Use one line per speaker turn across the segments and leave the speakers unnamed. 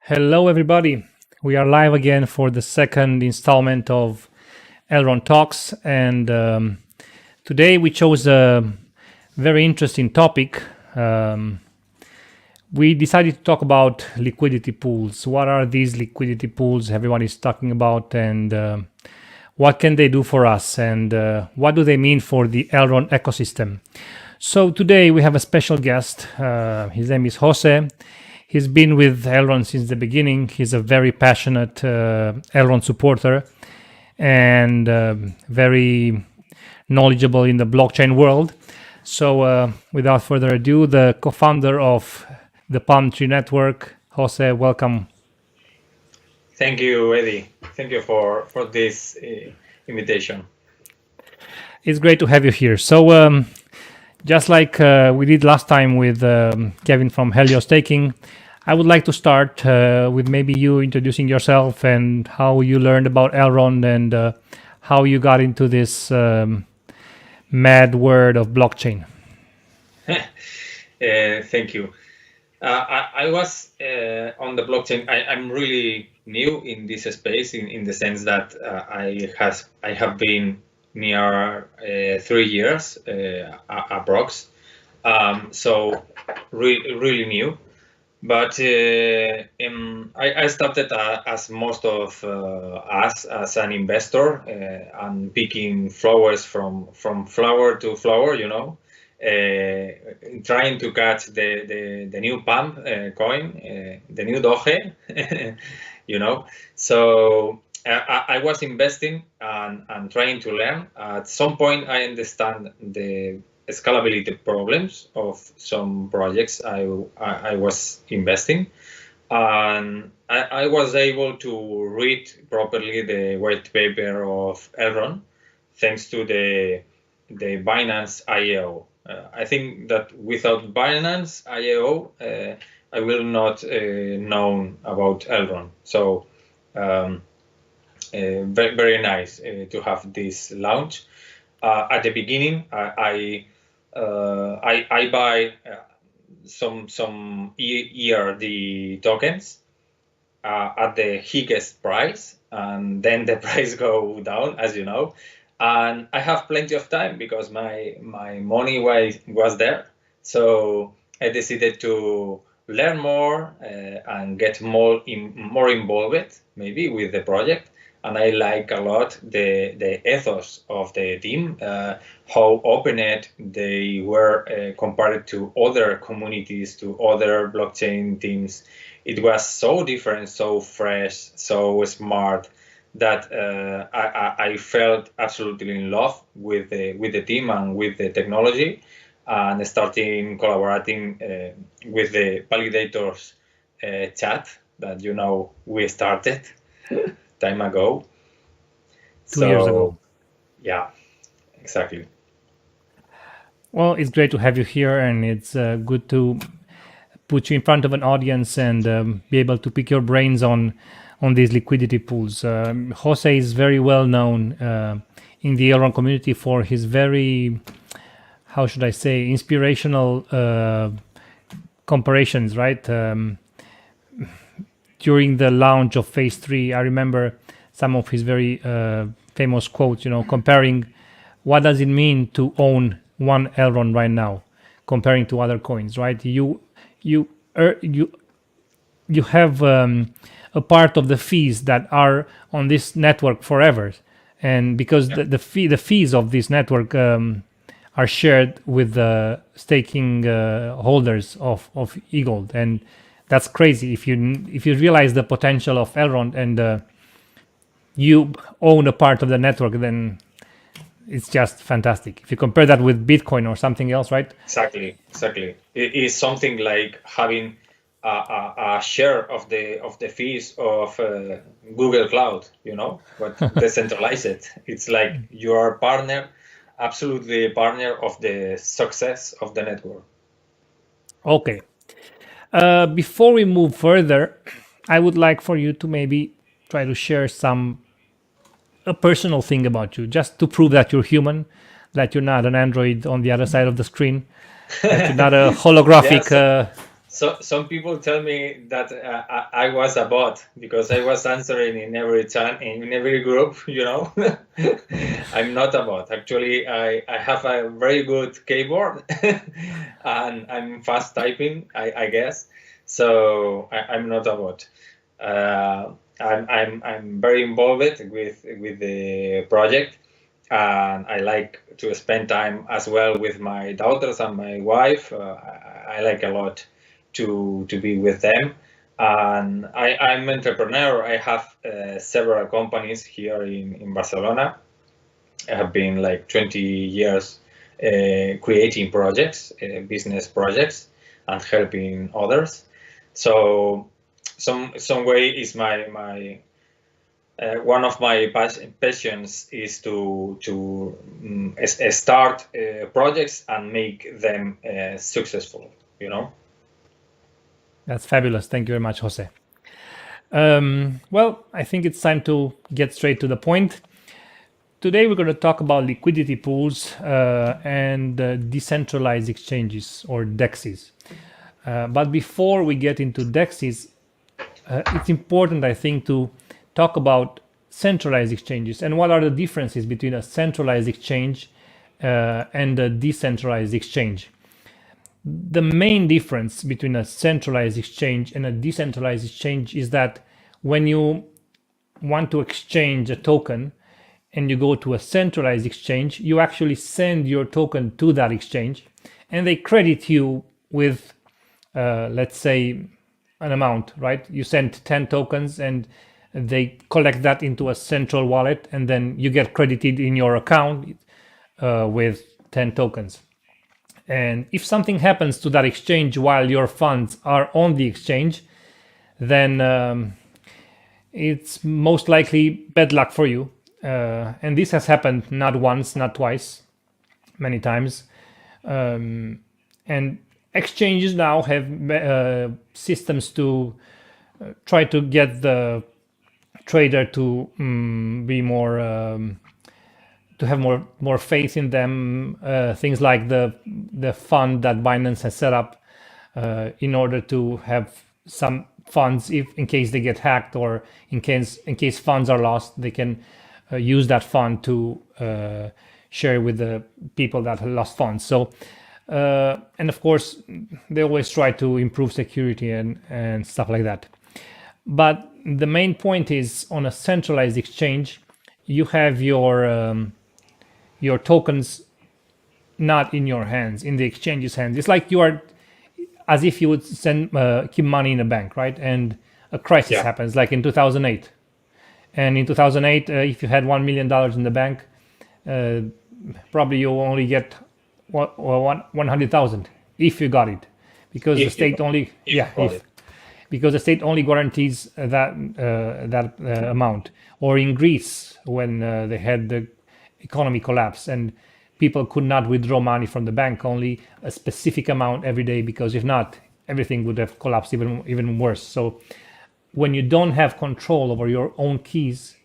Hello, everybody. We are live again for the second installment of Elrond Talks, and today we chose a very interesting topic. We decided to talk about liquidity pools. What are these liquidity pools everyone is talking about, and what can they do for us, and what do they mean for the Elrond ecosystem? So today we have a special guest. His name is Jose. He's been with Elrond since the beginning. He's a very passionate Elrond supporter and very knowledgeable in the blockchain world. So without further ado, the co-founder of the Palm Tree Network, Jose, welcome.
Thank you, Eddie. Thank you for this invitation.
It's great to have you here. So just like we did last time with Kevin from Helios Staking, I would like to start with maybe you introducing yourself and how you learned about Elrond and how you got into this mad world of blockchain.
Thank you. I was on the blockchain. I'm really new in this space in the sense that I have been near 3 years approx. So really new. But I started as most of us as an investor and picking flowers from flower to flower, trying to catch the new pump coin, the new Doge, So I was investing and trying to learn. At some point, I understand the scalability problems of some projects I was investing, and I was able to read properly the white paper of Elrond thanks to the Binance IEO. I think that without Binance IEO, I will not know about Elrond. So very, very nice to have this launch. At the beginning, I buy some ERD tokens at the highest price, and then the price go down, as you know. And I have plenty of time because my money was there. So I decided to learn more and get more involved, maybe, with the project. And I like a lot the ethos of the team, how open they were compared to other communities, to other blockchain teams. It was so different, so fresh, so smart that I felt absolutely in love with the team and with the technology, and starting collaborating with the validators chat that we started time ago.
2 years ago.
Yeah, exactly.
Well, it's great to have you here, and it's good to put you in front of an audience and be able to pick your brains on these liquidity pools. Jose is very well known in the Elrond community for his very, how should I say, inspirational comparisons, right? During the launch of Phase 3, I remember some of his very famous quotes, comparing what does it mean to own one Elrond right now, comparing to other coins, right? You have a part of the fees that are on this network forever, and because the fees of this network are shared with the staking holders of eGold, and that's crazy. If you realize the potential of Elrond and you own a part of the network, then it's just fantastic. If you compare that with Bitcoin or something else, right?
Exactly. It is something like having a share of the fees of Google Cloud, but decentralized. It's like you are partner, absolutely a partner of the success of the network.
Okay. Before we move further, I would like for you to maybe try to share a personal thing about you, just to prove that you're human, that you're not an android on the other side of the screen, that you're not a holographic
So some people tell me that I was a bot because I was answering in every in every group. I'm not a bot. Actually, I have a very good keyboard and I'm fast typing. I guess so. I'm not a bot. I'm very involved with the project, and I like to spend time as well with my daughters and my wife. I like a lot to be with them. And I'm an entrepreneur. I have several companies here in Barcelona. I have been like 20 years creating projects, business projects, and helping others. So some way is my one of my passions is to start projects and make them successful.
That's fabulous. Thank you very much, Jose. Well, I think it's time to get straight to the point. Today we're going to talk about liquidity pools and decentralized exchanges, or DEXs. But before we get into DEXs, it's important, I think, to talk about centralized exchanges and what are the differences between a centralized exchange and a decentralized exchange. The main difference between a centralized exchange and a decentralized exchange is that when you want to exchange a token and you go to a centralized exchange, you actually send your token to that exchange and they credit you with, let's say, an amount, right? You send 10 tokens and they collect that into a central wallet and then you get credited in your account with 10 tokens. And if something happens to that exchange while your funds are on the exchange, then it's most likely bad luck for you. And this has happened not once, not twice, many times. And exchanges now have systems to try to get the trader to be more to have more faith in them. Things like the fund that Binance has set up in order to have some funds, if in case they get hacked or in case funds are lost, they can use that fund to share with the people that have lost funds. So and of course they always try to improve security and stuff like that. But the main point is, on a centralized exchange, you have your tokens not in your hands, in the exchange's hands. It's like you are, as if you would keep money in a bank, right? And a crisis happens, like in 2008. And in 2008, if you had $1 million in the bank, probably you only get 100,000 if you got it, because the state only because the state only guarantees that amount. Or in Greece, when they had the economy collapse and people could not withdraw money from the bank, only a specific amount every day, because if not, everything would have collapsed even worse. So when you don't have control over your own keys,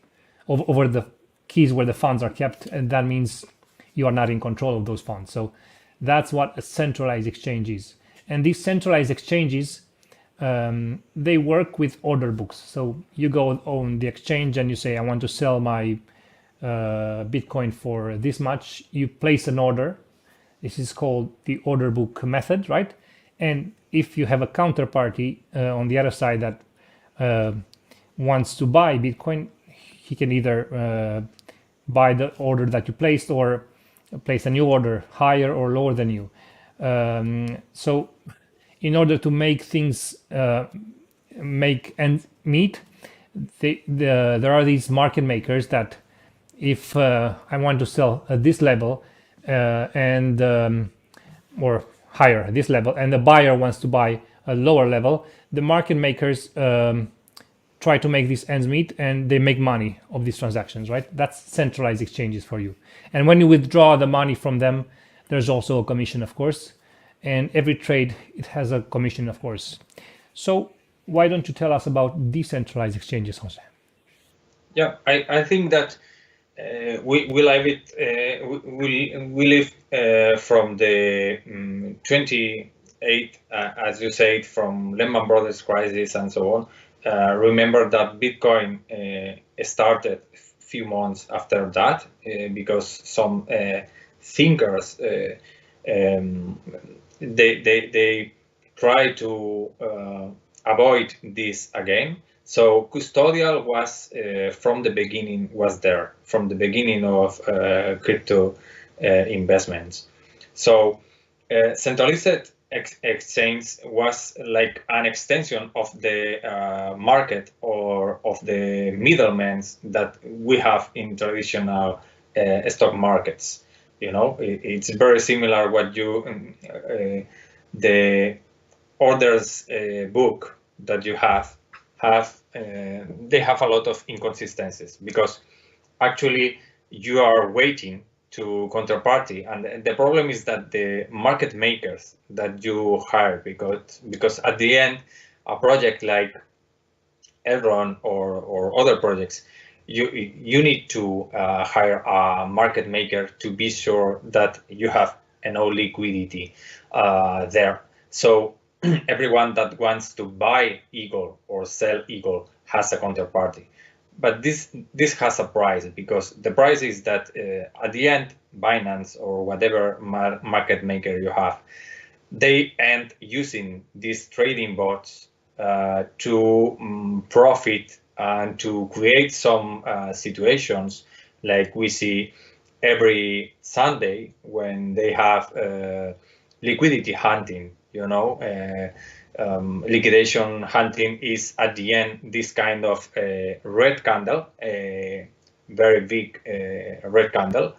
over the keys where the funds are kept, and that means you are not in control of those funds. So that's what a centralized exchange is. And these centralized exchanges, they work with order books. So you go on the exchange and you say, I want to sell my Bitcoin for this much. You place an order. This is called the order book method, right? And if you have a counterparty on the other side that wants to buy Bitcoin, he can either buy the order that you placed or place a new order higher or lower than you. So in order to make things make ends meet, there are these market makers that, if I want to sell at this level and or higher at this level, and the buyer wants to buy a lower level, the market makers try to make these ends meet, and they make money of these transactions, right? That's centralized exchanges for you. And when you withdraw the money from them, there's also a commission, of course. And every trade, it has a commission, of course. So why don't you tell us about decentralized exchanges, Jose?
Yeah, I think that we live it. We live from the as you said, from Lehman Brothers crisis and so on. Remember that Bitcoin started a few months after that because some thinkers they try to avoid this again. So custodial was from the beginning from the beginning of crypto investments. So centralized exchange was like an extension of the market or of the middlemen that we have in traditional stock markets. You know, it's very similar what you the orders book that you have they have a lot of inconsistencies because actually you are waiting to counterparty, and the problem is that the market makers that you hire, because at the end a project like Elrond or other projects, you need to hire a market maker to be sure that you have enough liquidity there. So everyone that wants to buy Eagle or sell Eagle has a counterparty. But this has a price, because the price is that at the end, Binance or whatever market maker you have, they end using these trading bots to profit and to create some situations like we see every Sunday when they have liquidity hunting. You know, liquidation hunting is at the end this kind of red candle, a very big red candle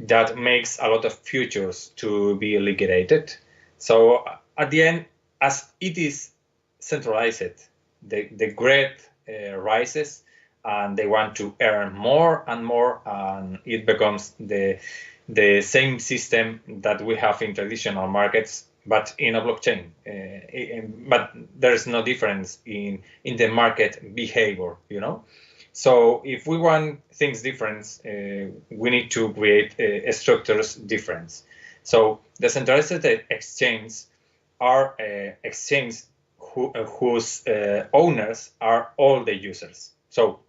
that makes a lot of futures to be liquidated. So at the end, as it is centralized, the greed rises, and they want to earn more and more, and it becomes the same system that we have in traditional markets, but in a blockchain. But there's no difference in the market behavior, you know. So if we want things different, we need to create structures different. So the centralized exchanges are exchanges whose owners are all the users. So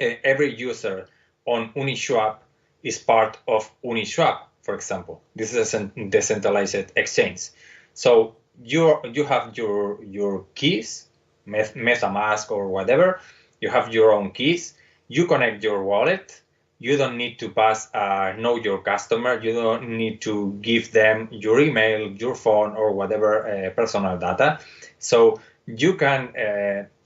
every user on Uniswap is part of Uniswap, for example. This is a decentralized exchange. So you have your keys, MetaMask or whatever. You have your own keys. You connect your wallet. You don't need to pass know your customer. You don't need to give them your email, your phone, or whatever personal data. So you can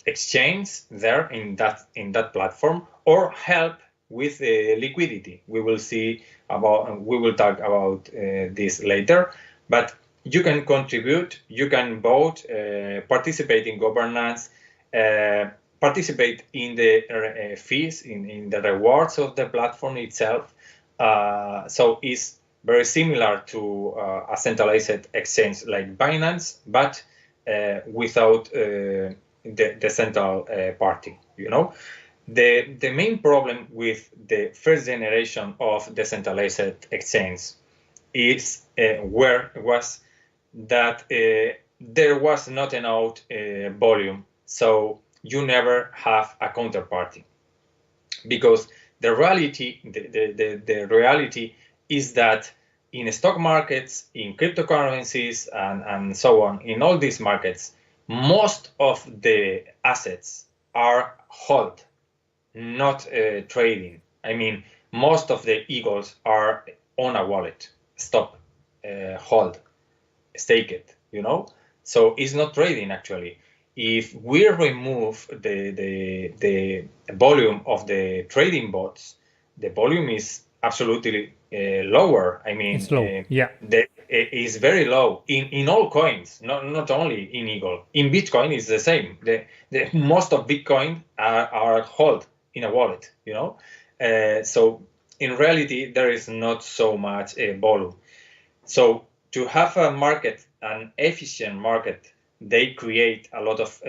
exchange there in that platform, or help with liquidity. We will talk about this later. But you can contribute. You can vote, participate in governance. Participate in the fees, in the rewards of the platform itself. So it's very similar to a centralized exchange like Binance, but without the central party. You know, the main problem with the first generation of decentralized exchange is was that there was not enough volume. So you never have a counterparty, because the reality is that in stock markets, in cryptocurrencies, and so on, in all these markets, most of the assets are hold, not trading. I mean, most of the Eagles are on a wallet, stop, hold, stake it, you know? So it's not trading actually. If we remove the volume of the trading bots, the volume is absolutely lower. I mean,
it's low. Yeah,
is very low in all coins, not only in Eagle. In Bitcoin, it's the same. The most of Bitcoin are held in a wallet. You know, so in reality, there is not so much volume. So to have a market, an efficient market, they create a lot of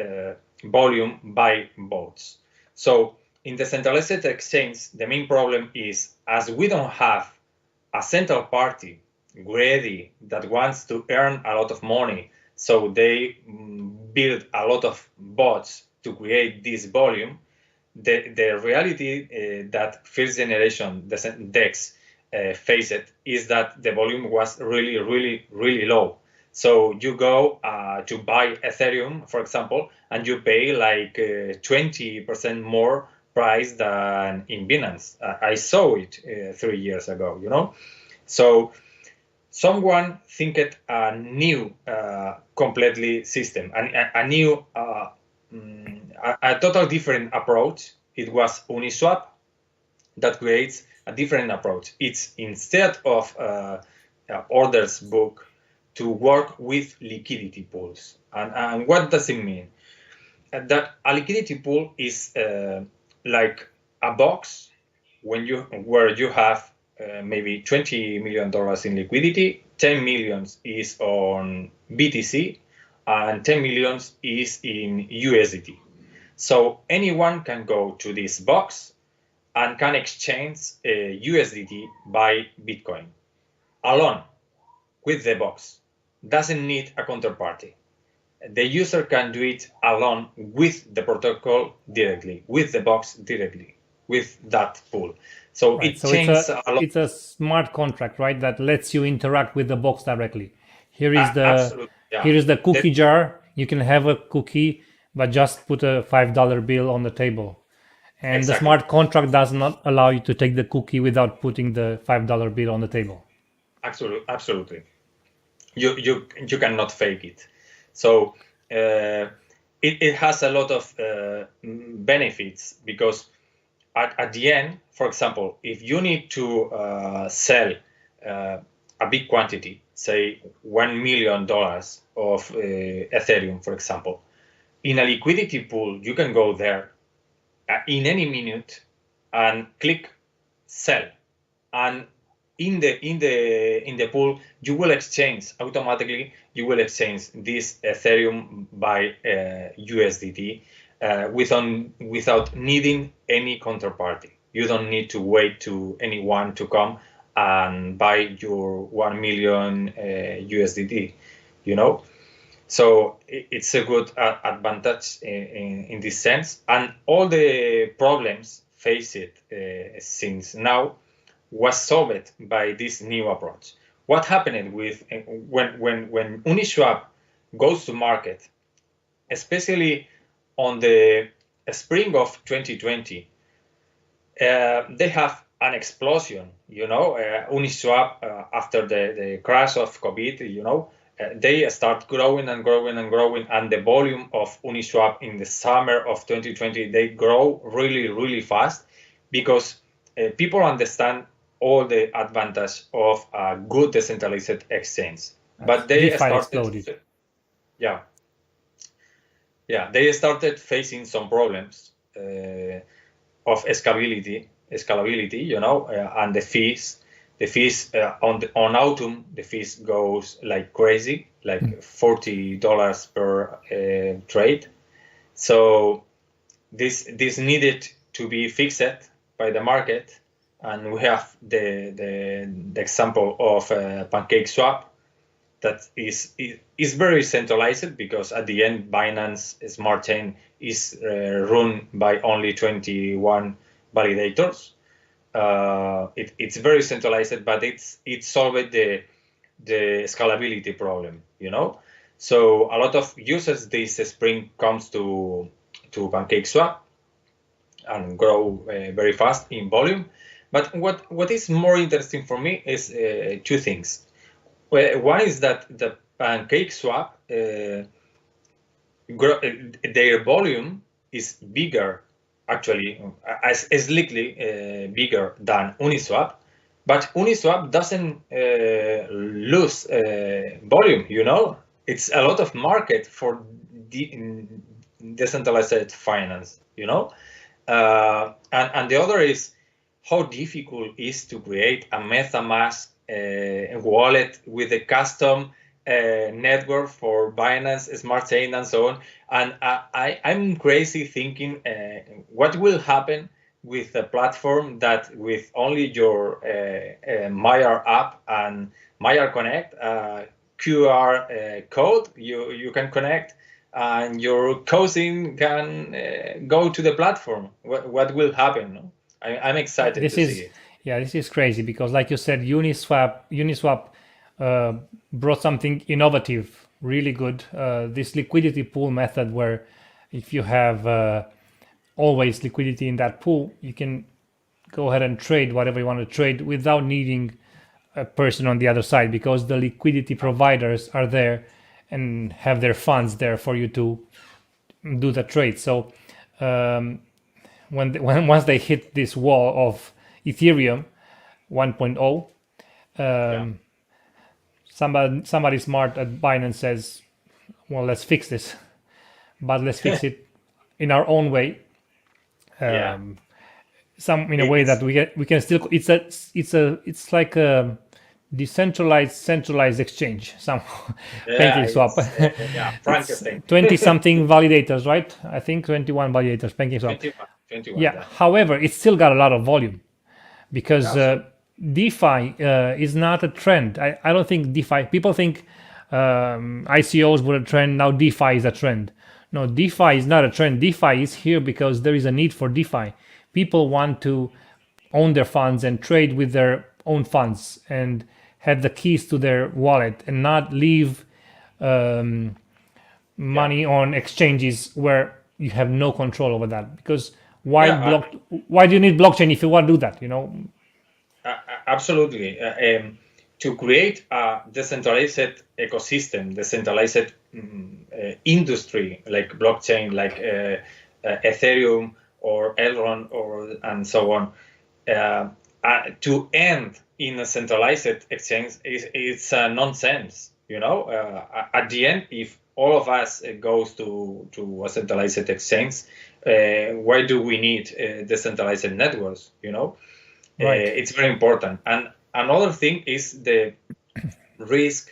volume by bots. So in the centralized exchange, the main problem is, as we don't have a central party greedy, that wants to earn a lot of money, so they build a lot of bots to create this volume. The reality that first generation DEX faced is that the volume was really low. So you go to buy Ethereum, for example, and you pay like 20% more price than in Binance. I saw it 3 years ago, you know. So someone thinked a new completely system, and a new a total different approach. It was Uniswap that creates a different approach. It's instead of orders book, to work with liquidity pools. And what does it mean? That a liquidity pool is like a box where you have maybe $20 million in liquidity, 10 millions is on BTC, and 10 millions is in USDT. So anyone can go to this box and can exchange USDT by Bitcoin alone with the box. Doesn't need a counterparty. The user can do it alone with the protocol directly, with the box directly, with that pool. So
Right.
it
So
changes a lot.
it's a smart contract, right? That lets you interact with the box directly. Here is
Absolutely, yeah.
here is the cookie jar. You can have a cookie, but just put a $5 bill on the table. And the
Exactly.
smart contract does not allow you to take the cookie without putting the $5 bill on the table.
Absolutely. You cannot fake it. So it has a lot of benefits, because at the end, for example, if you need to sell a big quantity, say $1 million of Ethereum, for example, in a liquidity pool, you can go there in any minute and click sell, and in the pool you will exchange automatically. You will exchange this Ethereum by USDT without needing any counterparty. You don't need to wait to anyone to come and buy your 1 million USDT, you know. So it's a good advantage in this sense, and all the problems faced since now was solved by this new approach. What happened with when Uniswap goes to market, especially on the spring of 2020, they have an explosion. You know, Uniswap after the crash of COVID, you know, they start growing and growing and growing, and the volume of Uniswap in the summer of 2020 they grow really fast, because people understand all the advantage of a good decentralized exchange. But they
DeFi exploded.
They started facing some problems of scalability, you know, and the fees. The fees on Autumn, the fees goes like crazy, like $40 per trade. So this needed to be fixed by the market, and we have the example of PancakeSwap that is very centralized, because at the end Binance Smart Chain is run by only 21 validators. It's very centralized, but it solved the scalability problem, you know. So a lot of users this spring comes to PancakeSwap and grow very fast in volume. But what is more interesting for me is two things. One is that the PancakeSwap their volume is bigger, actually, as slightly bigger than Uniswap, but Uniswap doesn't lose volume. You know, it's a lot of market for decentralized finance. You know, and the other is how difficult it is to create a MetaMask wallet with a custom network for Binance Smart Chain and so on. And I'm crazy thinking what will happen with a platform that with only your Meyer app and Meyer Connect QR code, you can connect, and your cousin can go to the platform. What will happen? No? I'm excited to see it.
Yeah, this is crazy because, like you said, Uniswap brought something innovative, really good. This liquidity pool method, where if you have always liquidity in that pool, you can go ahead and trade whatever you want to trade without needing a person on the other side, because the liquidity providers are there and have their funds there for you to do the trade. So when once they hit this wall of Ethereum 1.0, somebody smart at Binance says, well, let's fix this, but let's fix it in our own way. Some in a way that we can still, it's like a decentralized centralized exchange somehow.
PancakeSwap. Frankenstein.
20 something validators, right? I think 21 validators, PancakeSwap.
21,
yeah. However, it's still got a lot of volume because DeFi is not a trend. I don't think DeFi, people think ICOs were a trend, now DeFi is a trend. No, DeFi is not a trend. DeFi is here because there is a need for DeFi. People want to own their funds and trade with their own funds and have the keys to their wallet and not leave money on exchanges where you have no control over that. Because why do you need blockchain if you want to do that?
Absolutely. To create a decentralized ecosystem, decentralized industry like blockchain, like Ethereum or Elrond and so on, to end in a centralized exchange it's nonsense. At the end, if all of us goes to a centralized exchange, why do we need decentralized networks?
Right.
It's very important. And another thing is the risk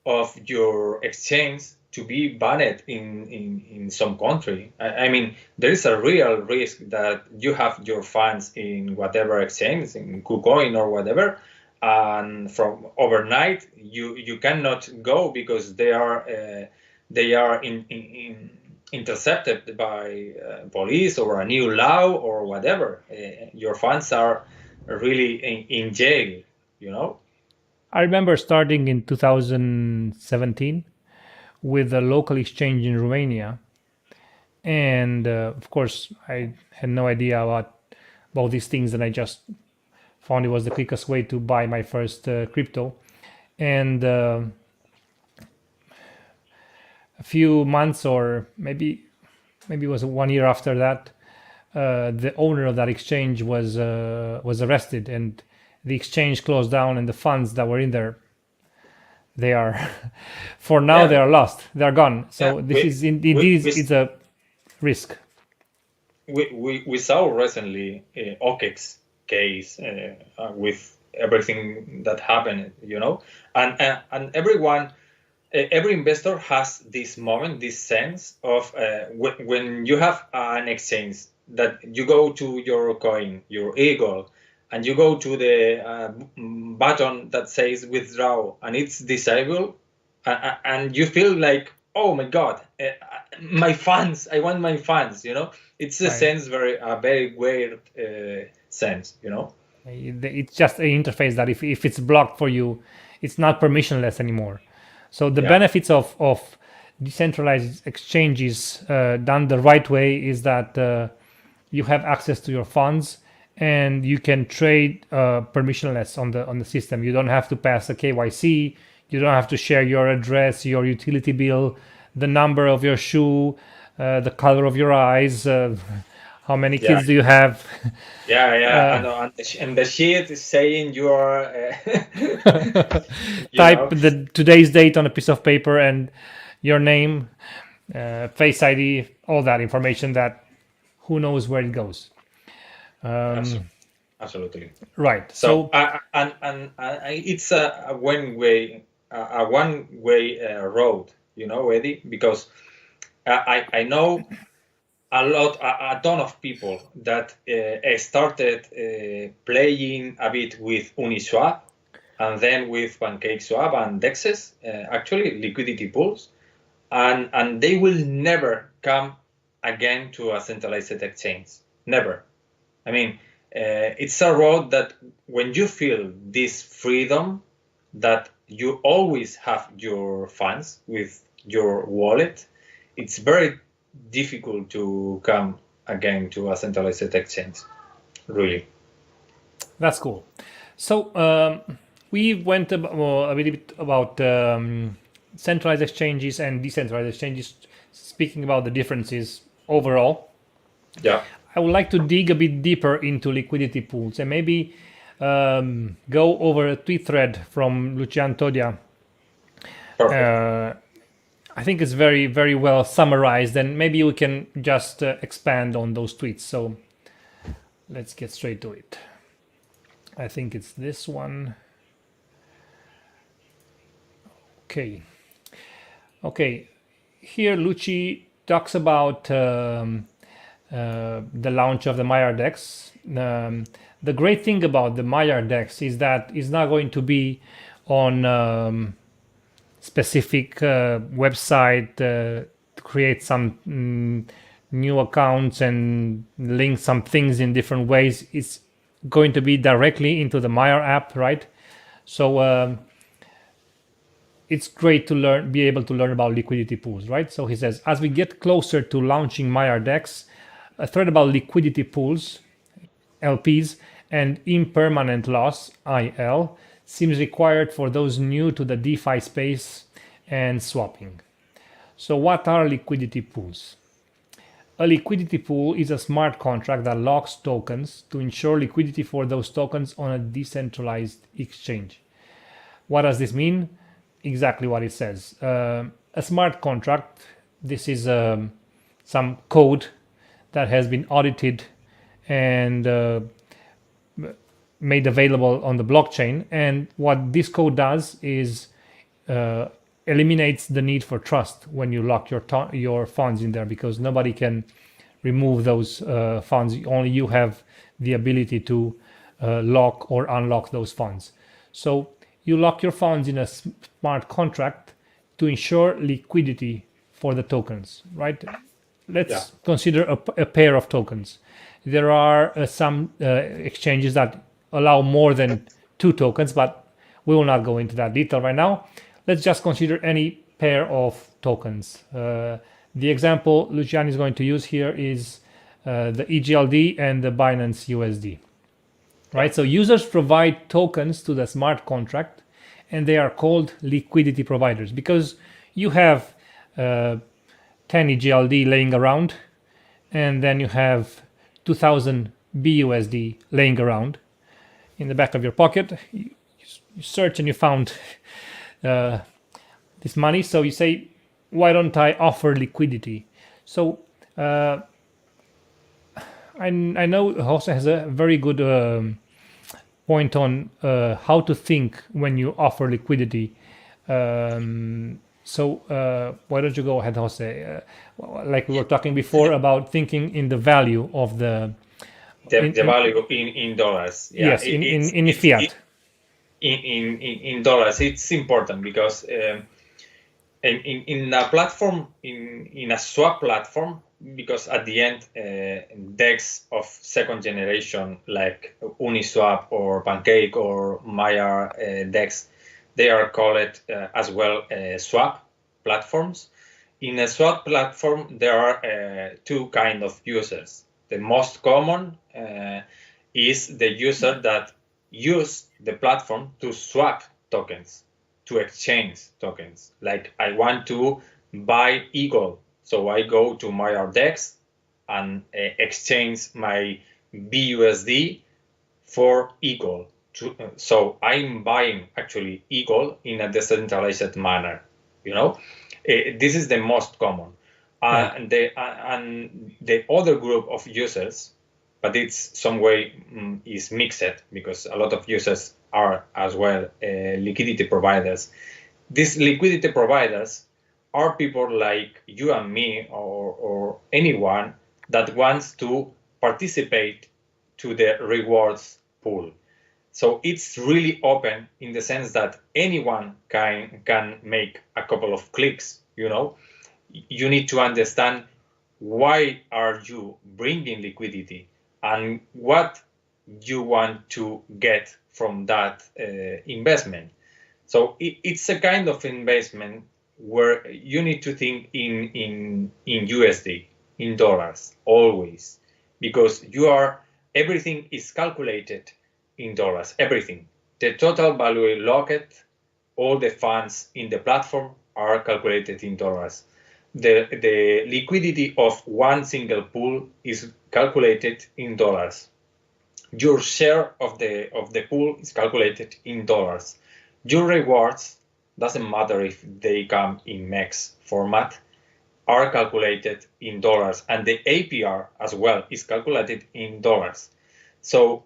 of your exchange to be banned in some country. I mean, there is a real risk that you have your funds in whatever exchange, in KuCoin or whatever, and from overnight you cannot go because they are intercepted by police or a new law or whatever. Your funds are really in jail.
I remember starting in 2017 with a local exchange in Romania, and of course I had no idea about these things, and I just found it was the quickest way to buy my first crypto. And a few months, or maybe it was 1 year after that, the owner of that exchange was arrested, and the exchange closed down, and the funds that were in there, they are for now they are lost, they are gone. So this is a risk.
We saw recently OKEX case with everything that happened, and everyone, every investor has this moment, this sense of when you have an exchange that you go to your coin, your Eagle, and you go to the button that says withdraw, and it's disabled, and you feel like, oh my God, my funds, I want my funds, It's a sense, a very weird sense,
It's just an interface that if it's blocked for you, it's not permissionless anymore. So the benefits of decentralized exchanges done the right way is that you have access to your funds, and you can trade permissionless on the system. You don't have to pass a KYC. You don't have to share your address, your utility bill, the number of your shoe, the color of your eyes, how many kids do you have.
And the sheet is saying you are
type today's date on a piece of paper and your name, Face ID, all that information that who knows where it goes.
Absolutely.
Right.
So and it's a one-way road, Eddie, because I know a ton of people that started playing a bit with Uniswap and then with PancakeSwap and DEXs, actually liquidity pools, and they will never come again to a centralized exchange. Never. I mean, it's a road that when you feel this freedom, that you always have your funds with your wallet, it's very difficult to come again to a centralized exchange, really.
That's cool. So we went a bit about centralized exchanges and decentralized exchanges, speaking about the differences overall.
Yeah.
I would like to dig a bit deeper into liquidity pools and maybe go over a tweet thread from Lucian Todia.
Perfect.
I think it's very, very well summarized, and maybe we can just expand on those tweets. So let's get straight to it. I think it's this one. Okay. Okay. Here, Lucci talks about the launch of the Meyer DEX. The great thing about the Meyer DEX is that it's not going to be on specific website to create some new accounts and link some things in different ways. It's going to be directly into the Meyer app, right? So it's great to be able to learn about liquidity pools, right? So he says, as we get closer to launching Meyer DEX, a thread about liquidity pools, LPs, and impermanent loss, IL, seems required for those new to the DeFi space and swapping. So what are liquidity pools? A liquidity pool is a smart contract that locks tokens to ensure liquidity for those tokens on a decentralized exchange. What does this mean? Exactly what it says. A smart contract, this is some code that has been audited and made available on the blockchain. And what this code does is eliminates the need for trust when you lock your funds in there, because nobody can remove those funds. Only you have the ability to lock or unlock those funds. So you lock your funds in a smart contract to ensure liquidity for the tokens, right? Let's consider a pair of tokens. There are some exchanges that allow more than 2 tokens, but we will not go into that detail right now. Let's just consider any pair of tokens. The example Lucian is going to use here is the EGLD and the Binance USD. Right? So users provide tokens to the smart contract, and they are called liquidity providers because you have 10 EGLD laying around, and then you have 2000 BUSD laying around in the back of your pocket. You search and you found this money, so you say, why don't I offer liquidity? So I know Jose has a very good point on how to think when you offer liquidity. So why don't you go ahead, Jose? Like we were talking before about thinking in the value of the
value in dollars. Yeah,
yes, in fiat.
In dollars, it's important because in a platform, in a swap platform, because at the end, DEX of second generation like Uniswap or Pancake or Meyer DEX, they are called as well swap platforms. In a swap platform, there are 2 kinds of users. The most common is the user that use the platform to swap tokens, to exchange tokens. Like I want to buy Eagle, so I go to Meyer DEX and exchange my BUSD for Eagle. So I'm buying actually Eagle in a decentralized manner. You know, this is the most common. And the other group of users, but it's some way is mixed because a lot of users are as well liquidity providers. These liquidity providers are people like you and me or anyone that wants to participate to the rewards pool. So it's really open in the sense that anyone can make a couple of clicks. You need to understand why are you bringing liquidity and what you want to get from that investment. So it's a kind of investment where you need to think in USD, in dollars, always, because everything is calculated in dollars, everything. The total value locked, all the funds in the platform are calculated in dollars. The liquidity of one single pool is calculated in dollars. Your share of the pool is calculated in dollars. Your rewards, doesn't matter if they come in MEX format, are calculated in dollars, and the APR as well is calculated in dollars. So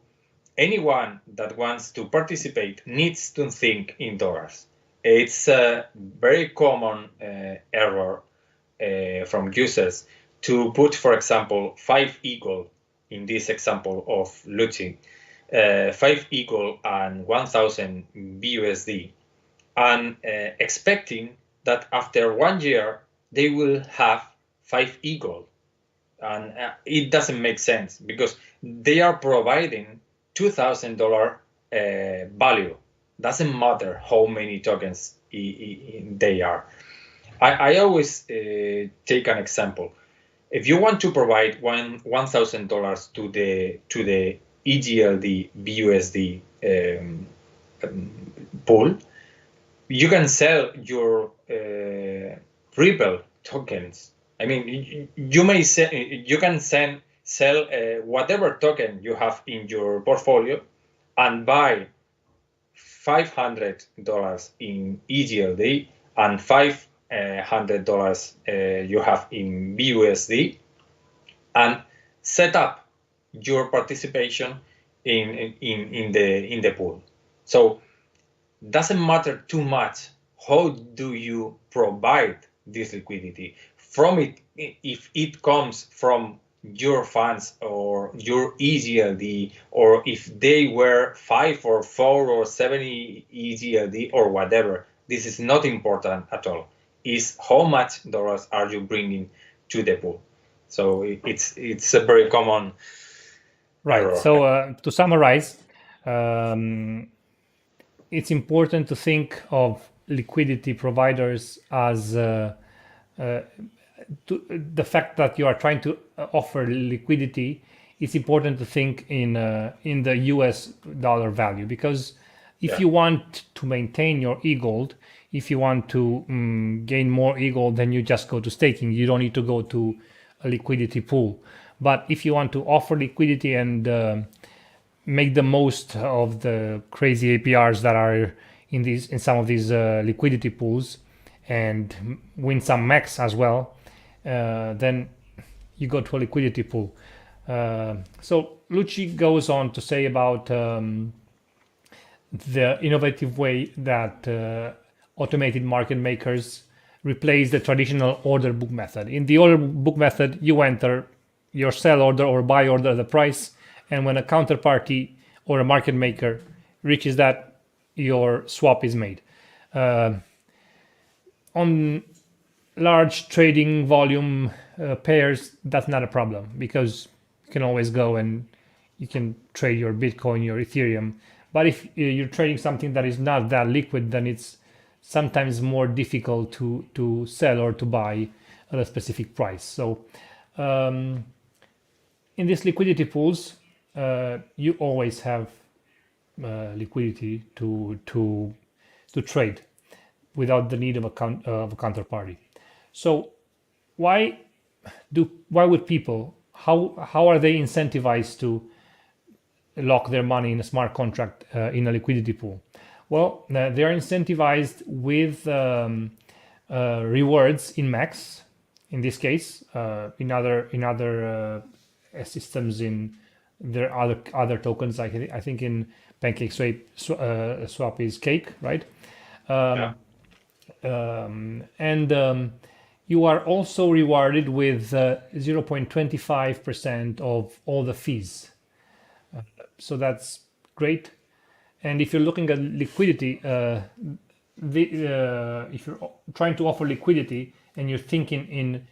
anyone that wants to participate needs to think in dollars. It's a very common error from users to put, for example, 5 equal in this example of Lucci, 5 equal and 1,000 BUSD, and expecting that after 1 year they will have 5 equal. And it doesn't make sense because they are providing $2,000 value. Doesn't matter how many tokens they are. I always take an example. If you want to provide $1,000 to the EGLD BUSD pool, you can sell your Ripple tokens. I mean, you can sell whatever token you have in your portfolio and buy $500 in EGLD and $500 you have in BUSD, and set up your participation in the pool. So doesn't matter too much how do you provide this liquidity from it, if it comes from your funds or your EGLD, or if they were 5 or 4 or 70 EGLD or whatever. This is not important at all. Is how much dollars are you bringing to the pool? So it's a very common error.
So to summarize, it's important to think of liquidity providers as the fact that you are trying to offer liquidity. It's important to think in the US dollar value, because if you want to maintain your e-gold, if you want to gain more e-gold, then you just go to staking. You don't need to go to a liquidity pool. But if you want to offer liquidity and make the most of the crazy APRs that are in some of these liquidity pools and win some max as well, then you go to a liquidity pool. So Lucci goes on to say about the innovative way that automated market makers replace the traditional order book method. In the order book method, you enter your sell order or buy order, the price, and when a counterparty or a market maker reaches that, your swap is made. On large trading volume pairs, that's not a problem, because you can always go and you can trade your Bitcoin, your Ethereum. But if you're trading something that is not that liquid, then it's sometimes more difficult to sell or to buy at a specific price. So in these liquidity pools, you always have liquidity to trade without the need of a counterparty. So why would people, how are they incentivized to lock their money in a smart contract in a liquidity pool? Well, they are incentivized with rewards in max, in this case, in other systems, in there are other tokens. I think in PancakeSwap is Cake, right? you are also rewarded with 0.25% of all the fees. So that's great. And if you're looking at liquidity, if you're trying to offer liquidity and you're thinking in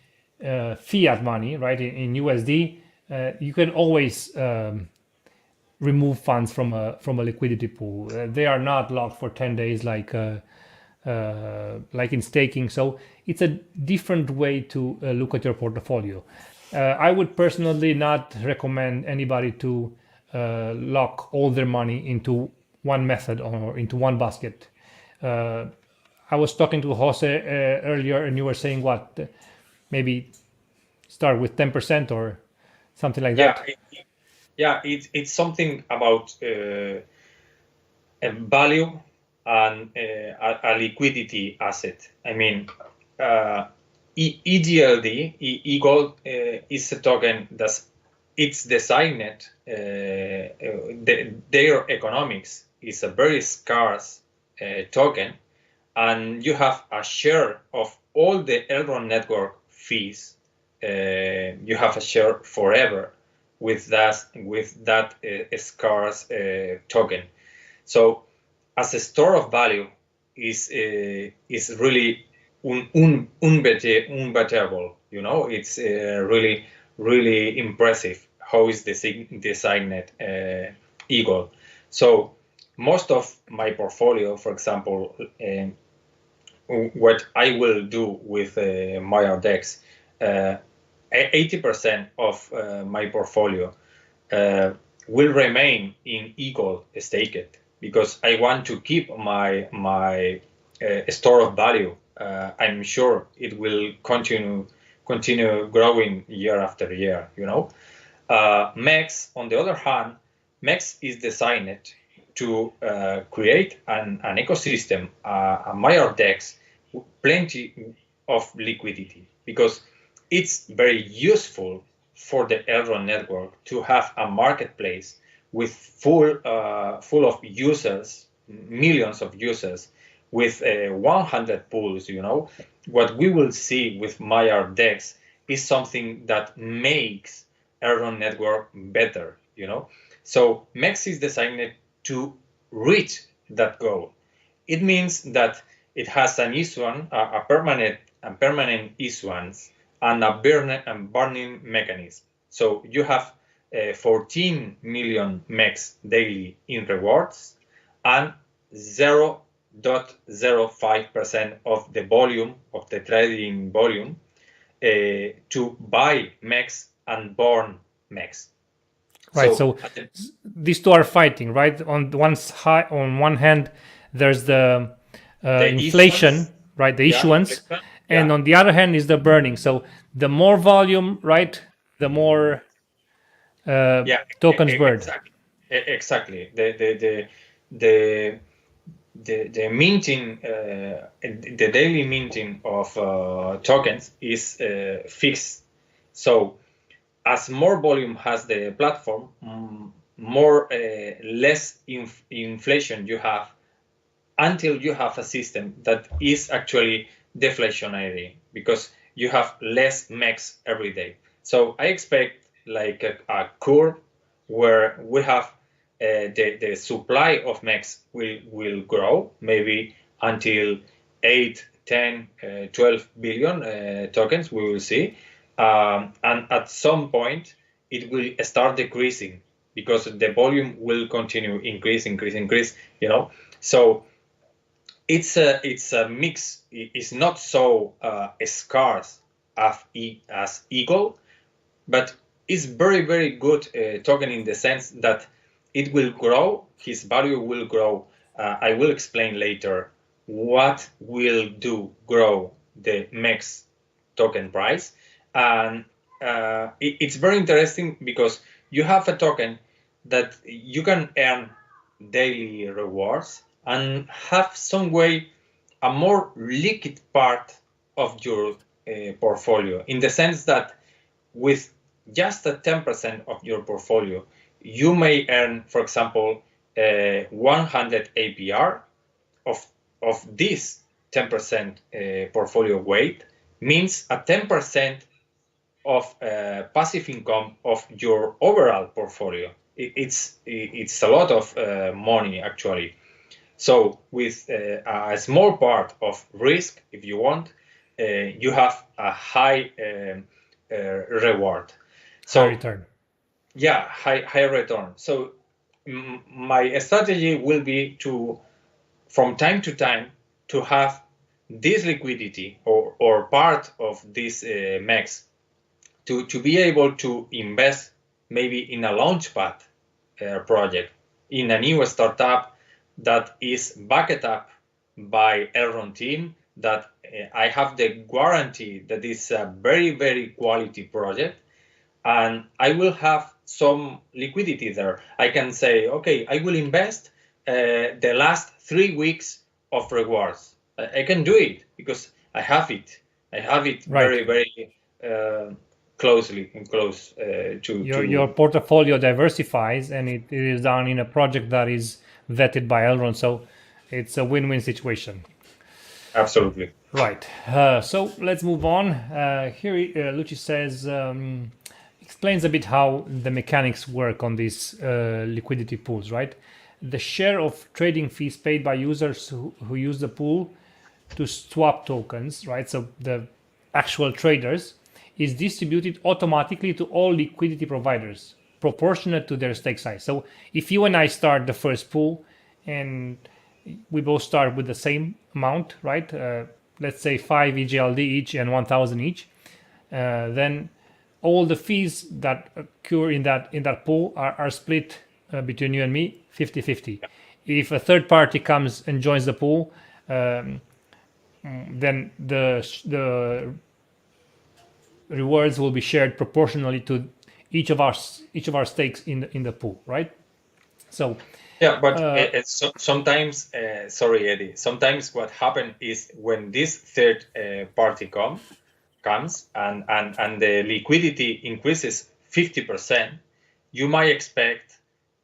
fiat money, right, in USD, you can always remove funds from a liquidity pool. They are not locked for 10 days like in staking. So it's a different way to look at your portfolio. I would personally not recommend anybody to lock all their money into one method or into one basket. I was talking to Jose earlier, and you were saying what, maybe start with 10% or something like
Yeah,
that.
it's something about a value and a liquidity asset. I mean, EGLD, eGold, is a token that's it's designed. Their economics is a very scarce token, and you have a share of all the Elrond Network fees. You have a share forever with that scarce token. So as a store of value is really unbeatable. You know, it's really impressive how is designed eagle. So most of my portfolio, for example, what I will do with Meyer DEX, 80% of my portfolio will remain in eagle staked, because I want to keep my store of value. I'm sure it will continue growing year after year. You know, MEX, on the other hand, MEX is designed to create an ecosystem, a Meyer DEX, plenty of liquidity, because it's very useful for the Elrond network to have a marketplace with full of users, millions of users, with 100 pools. You know, what we will see with Meyer DEX is something that makes Elrond network better. You know, so MEX is designed to reach that goal. It means that it has an issuance, a permanent issuance, and a burning mechanism. So you have 14 million MEX daily in rewards, and 0.05% of the volume, of the trading volume, to buy MEX and burn MEX.
Right. So these two are fighting, right? On one hand, there's the inflation,
issuance,
right? The issuance,
inflation,
and on the other hand is the burning. So the more volume, right, the more tokens burned.
Exactly. The minting, the daily minting of tokens is fixed. So as more volume has the platform, less inflation you have, until you have a system that is actually deflationary, because you have less MEX every day. So I expect like a curve where we have the supply of MEX will grow, maybe until 8, 10, 12 billion tokens, we will see. And at some point, it will start decreasing, because the volume will continue increase, you know. So it's a mix. It's not so scarce as Eagle, but it's very good token in the sense that it will grow. His value will grow. I will explain later what will grow the MEX token price. And it's very interesting because you have a token that you can earn daily rewards and have some way a more liquid part of your portfolio, in the sense that with just a 10% of your portfolio, you may earn, for example, 100 APR of this 10% portfolio weight. means a 10% of passive income of your overall portfolio. It's a lot of money, actually. So with a small part of risk, if you want, you have a high reward. So
high return.
Yeah, high return. So my strategy will be to, from time to time, to have this liquidity or part of this MEX to be able to invest maybe in a launchpad project, in a new startup that is backed up by Elrond team, that I have the guarantee that it's a very, very quality project, and I will have some liquidity there. I can say, okay, I will invest the last 3 weeks of rewards. I can do it because I have it. I have it
Right.
very, very closely and close to
Your portfolio diversifies, and it is done in a project that is vetted by Elrond, so it's a win-win situation.
Absolutely.
Right. So let's move on. Here, Luci says, explains a bit how the mechanics work on these liquidity pools, right? The share of trading fees paid by users who use the pool to swap tokens, right? So the actual traders is distributed automatically to all liquidity providers, proportionate to their stake size. So if you and I start the first pool and we both start with the same amount, right? Let's say 5 EGLD each and 1,000 each. Then all the fees that occur in that pool are split between you and me 50-50. If a third party comes and joins the pool, then the rewards will be shared proportionally to each of our stakes in the pool, right? So
yeah, but sometimes, sorry, Eddie. Sometimes what happens is when this third party comes and the liquidity increases 50%, you might expect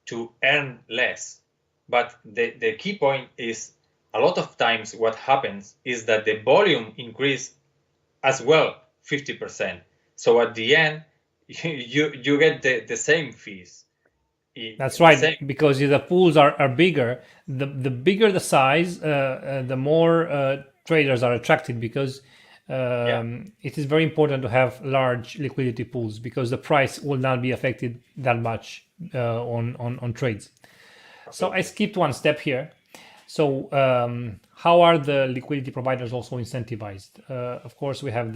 to earn less. But the key point is, a lot of times what happens is that the volume increase as well 50%. So at the end, you get the same fees.
That's
The
right,
same.
because the pools are bigger. The bigger the size, the more traders are attracted, because it is very important to have large liquidity pools, because the price will not be affected that much on trades. So I skipped one step here. So how are the liquidity providers also incentivized? Of course, we have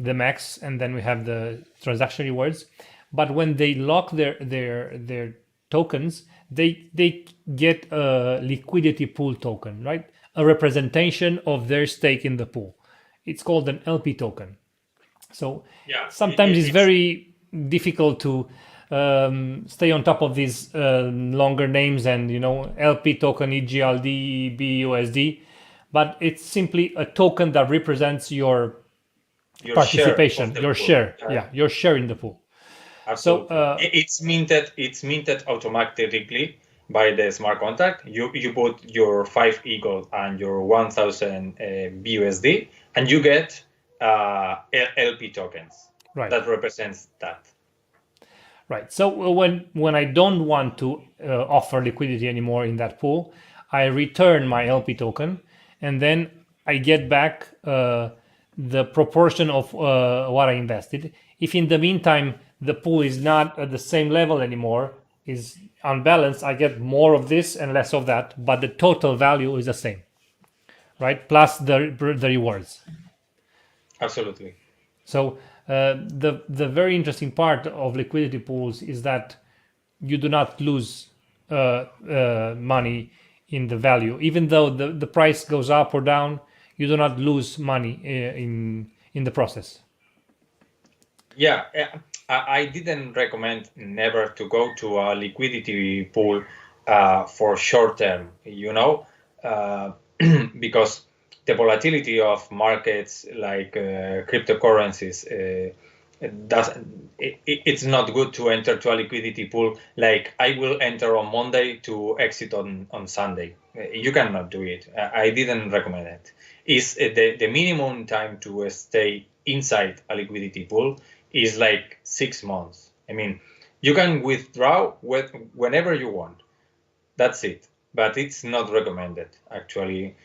the max, and then we have the transaction rewards. But when they lock their tokens, they get a liquidity pool token, right? A representation of their stake in the pool. It's called an LP token. So
Yeah,
sometimes it's very difficult to stay on top of these longer names, and LP token, EGLD, BUSD, but it's simply a token that represents your participation, your share, your share in the pool.
Absolutely. So it's minted automatically by the smart contract. You put your 5 eagle and your 1,000 BUSD, and you get LP tokens.
Right.
That represents that.
Right. So when I don't want to offer liquidity anymore in that pool, I return my LP token, and then I get back the proportion of what I invested. If in the meantime the pool is not at the same level anymore, is unbalanced, I get more of this and less of that, but the total value is the same, right? Plus the rewards.
Absolutely.
So the very interesting part of liquidity pools is that you do not lose money in the value, even though the price goes up or down. You do not lose money in the process.
Yeah, I didn't recommend never to go to a liquidity pool for short term, because the volatility of markets like cryptocurrencies it's not good to enter to a liquidity pool like I will enter on Monday to exit on Sunday. You cannot do it. I didn't recommend it. Is the minimum time to stay inside a liquidity pool is like 6 months. I mean, you can withdraw whenever you want. That's it. But it's not recommended actually,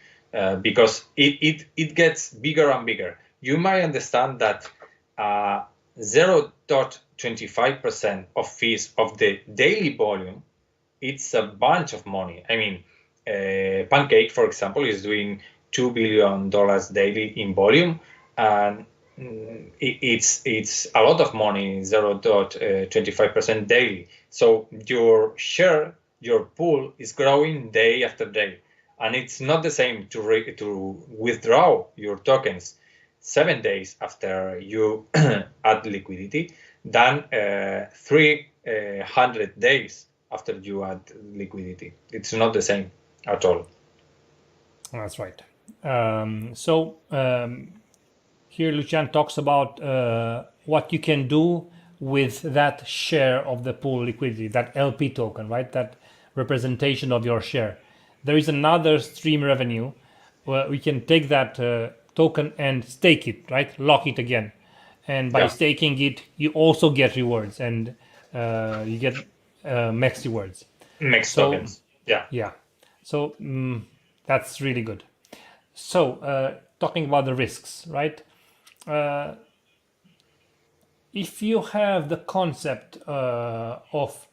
because it gets bigger and bigger. You might understand that 0.25% of fees of the daily volume, it's a bunch of money. I mean, Pancake, for example, is doing $2 billion daily in volume, and it's a lot of money, 0.25% daily. So your share, your pool is growing day after day, and it's not the same to withdraw your tokens 7 days after you add liquidity than 300 days after you add liquidity. It's not the same at all.
That's right. Here Lucian talks about what you can do with that share of the pool liquidity, that LP token, right? That representation of your share. There is another stream revenue where we can take that token and stake it, right? Lock it again. And by staking it, you also get rewards, and you get max rewards.
Max tokens. Yeah.
Yeah. So that's really good. So talking about the risks, right? If you have the concept of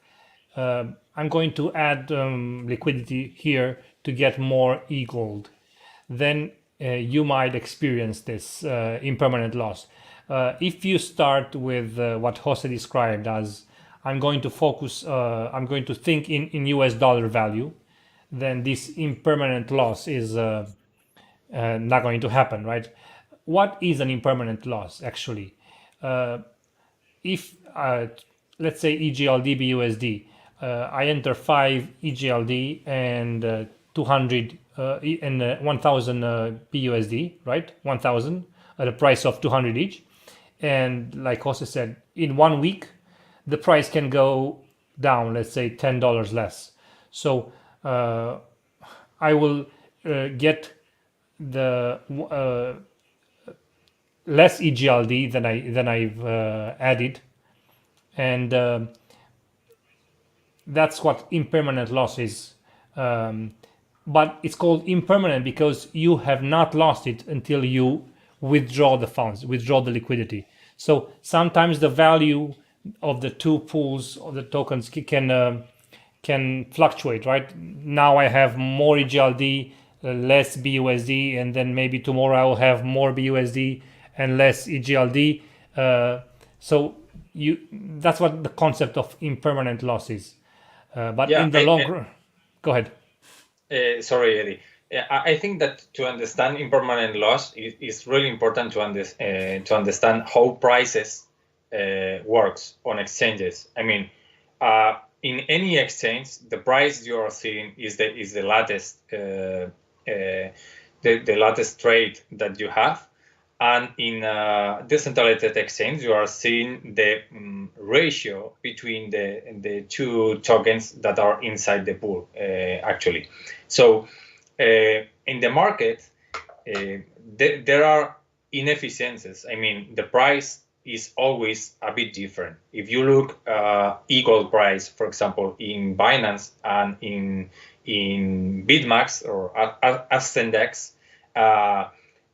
I'm going to add liquidity here to get more e-gold, then you might experience this impermanent loss. If you start with what Jose described as I'm going to focus, I'm going to think in US dollar value, then this impermanent loss is not going to happen, right? What is an impermanent loss actually? If let's say EGLD BUSD, I enter 5 EGLD and 200 and 1000 BUSD, right? 1000 at a price of 200 each. And like Jose said, in 1 week, the price can go down, let's say $10 less. So I will get the less EGLD than I've added, and that's what impermanent loss is. But it's called impermanent because you have not lost it until you withdraw the funds, withdraw the liquidity. So sometimes the value of the two pools of the tokens can fluctuate, right? Now I have more EGLD, less BUSD, and then maybe tomorrow I will have more BUSD and less EGLD. So that's what the concept of impermanent loss is. But in the long run, go ahead.
Sorry, Eddie. I think that to understand impermanent loss is really important to understand how prices works on exchanges. I mean, in any exchange, the price you are seeing is the latest the latest trade that you have, and in decentralized exchange, you are seeing the ratio between the two tokens that are inside the pool actually. So in the market, there are inefficiencies. I mean, the price is always a bit different. If you look e-gold price, for example, in Binance and in BitMax or Ascend DEX,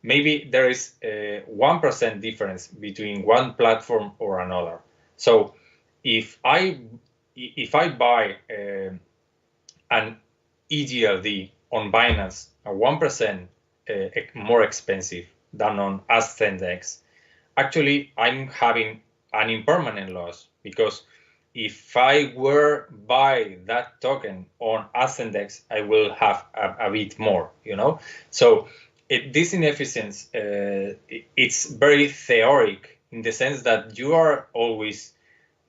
maybe there is a 1% difference between one platform or another. So if I buy an EGLD on Binance, 1% more expensive than on Ascend DEX, actually I'm having an impermanent loss, because if I were buy that token on Ascend DEX, I will have a bit more, So this inefficiency, it's very theoretic in the sense that you are always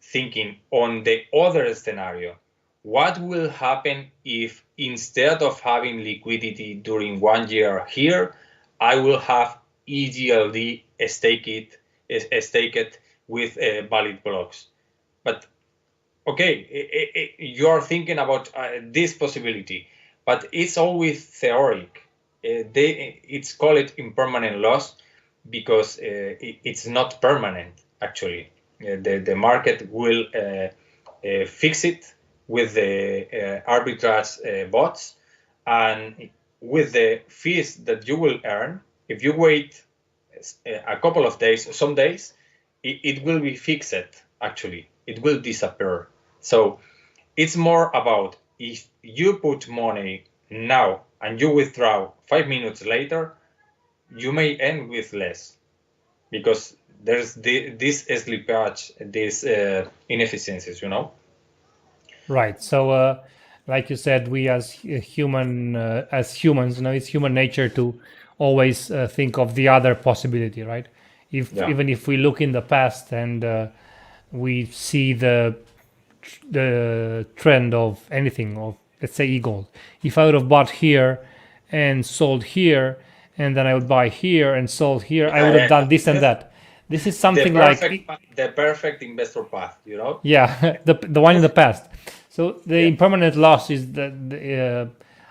thinking on the other scenario. What will happen if instead of having liquidity during 1 year here, I will have EGLD staked with valid blocks. But okay, you are thinking about this possibility, but it's always theoretic. It's called impermanent loss because it's not permanent, actually. The market will fix it with the arbitrage bots, and with the fees that you will earn. If you wait a couple of days, some days, it will be fixed, actually. It will disappear. So it's more about if you put money now and you withdraw 5 minutes later, you may end with less because there's this slippage, these inefficiencies,
Right. So, like you said, we as humans, it's human nature to always think of the other possibility, right? If
Yeah.
even if we look in the past and we see the trend of anything, of let's say e-gold. If I would have bought here and sold here, and then I would buy here and sold here, I would have done this and that. This is something like
The perfect investor path,
yeah, the one in the past. So the impermanent loss is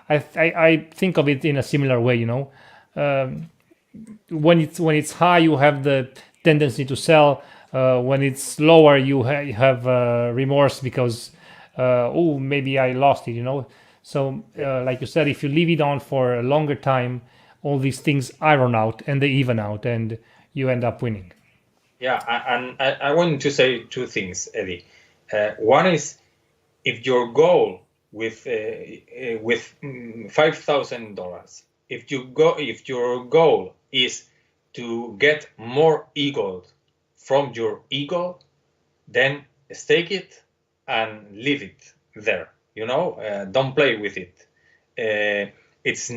I think of it in a similar way. When it's high, you have the tendency to sell. When it's lower, you have remorse because oh, maybe I lost it. So like you said, if you leave it on for a longer time, all these things iron out and they even out, and you end up winning.
Yeah, and I want to say two things, Eddie. One is, if your goal with $5,000, if your goal is to get more e-gold from your e-gold, then stake it and leave it there. Don't play with it. It's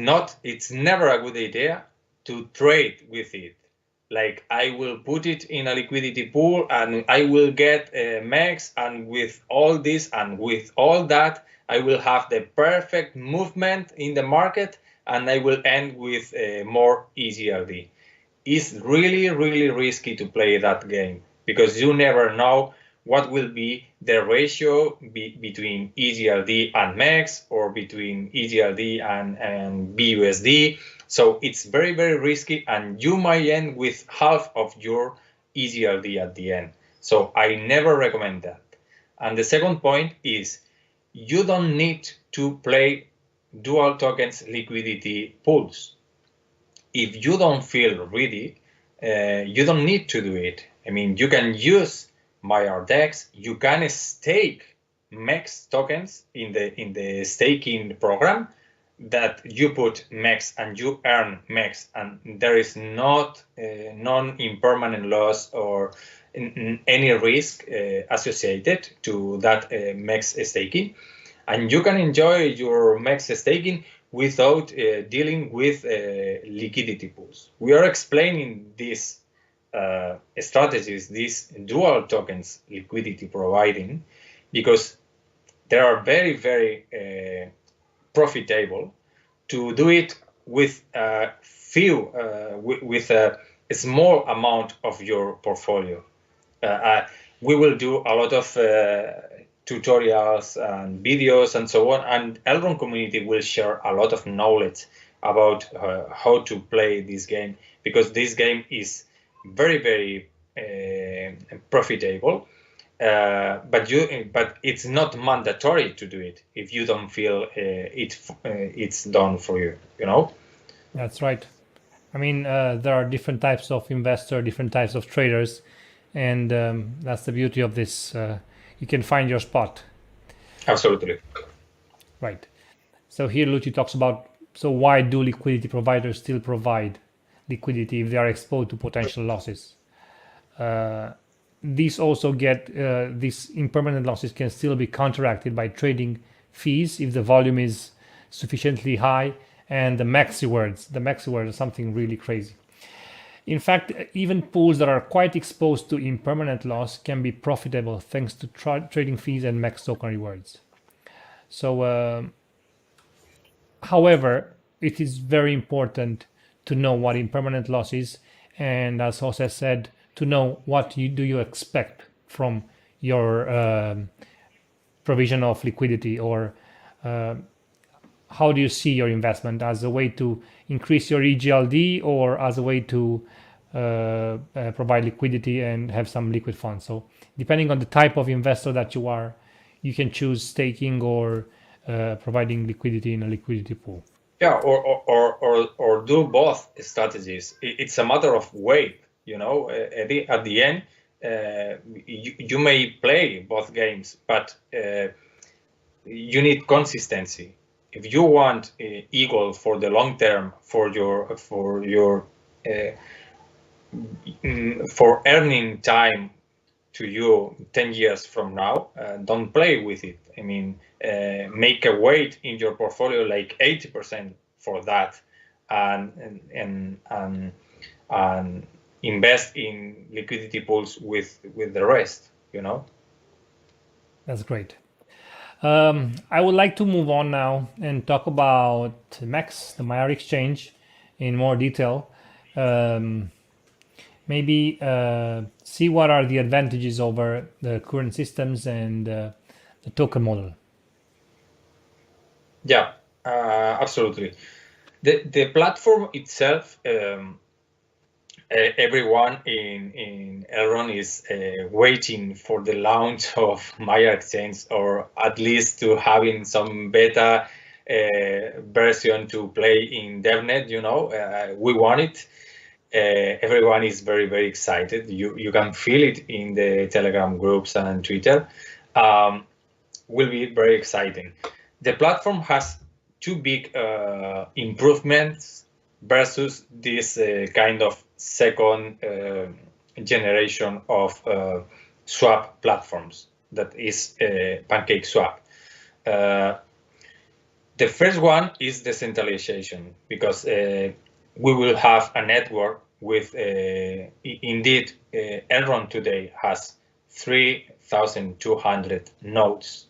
never a good idea to trade with it. Like, I will put it in a liquidity pool and I will get MEX, and with all this and with all that, I will have the perfect movement in the market and I will end with more EGLD. It's really, really risky to play that game because you never know what will be the ratio between EGLD and MEX, or between EGLD and BUSD. So it's very, very risky, and you might end with half of your EGLD at the end. So I never recommend that. And the second point is, you don't need to play dual tokens liquidity pools. If you don't feel ready, you don't need to do it. I mean, you can use Meyer DEX, you can stake MEX tokens in the staking program, that you put MEX and you earn MEX, and there is not non-impermanent loss or any risk associated to that MEX staking, and you can enjoy your MEX staking without dealing with liquidity pools. We are explaining these strategies, these dual tokens liquidity providing, because they are very, very profitable to do it with a few, with a small amount of your portfolio. We will do a lot of tutorials and videos and so on, and Elrond community will share a lot of knowledge about how to play this game, because this game is very, very profitable. But it's not mandatory to do it if you don't feel it's done for you.
That's right. I mean, there are different types of investor, different types of traders, and that's the beauty of this. You can find your spot.
Absolutely.
Right. So here Luchi talks about, so why do liquidity providers still provide liquidity if they are exposed to potential losses? These also these impermanent losses can still be counteracted by trading fees if the volume is sufficiently high, and the maxi words are something really crazy. In fact, even pools that are quite exposed to impermanent loss can be profitable thanks to trading fees and max token rewards. So, however, it is very important to know what impermanent loss is, and as Jose said, to know what do you expect from your provision of liquidity, or how do you see your investment, as a way to increase your EGLD or as a way to provide liquidity and have some liquid funds. So depending on the type of investor that you are, you can choose staking or providing liquidity in a liquidity pool.
Yeah, or do both strategies. It's a matter of weight, at the end, you may play both games, but you need consistency. If you want Eagle for the long term, for earning time to you 10 years from now, don't play with it. I mean, make a weight in your portfolio like 80% for that, and invest in liquidity pools with the rest.
That's great. I would like to move on now and talk about MEX, the Meyer exchange, in more detail. Maybe see what are the advantages over the current systems and the token model.
Yeah, absolutely. The platform itself, everyone in Elrond is waiting for the launch of Meyer Exchange, or at least to having some beta version to play in DevNet. We want it. Everyone is very, very excited. You can feel it in the Telegram groups and Twitter. Will be very exciting. The platform has two big improvements versus this kind of second generation of swap platforms, that is PancakeSwap. The first one is decentralization, because we will have a network with, indeed, Elrond today has 3,200 nodes,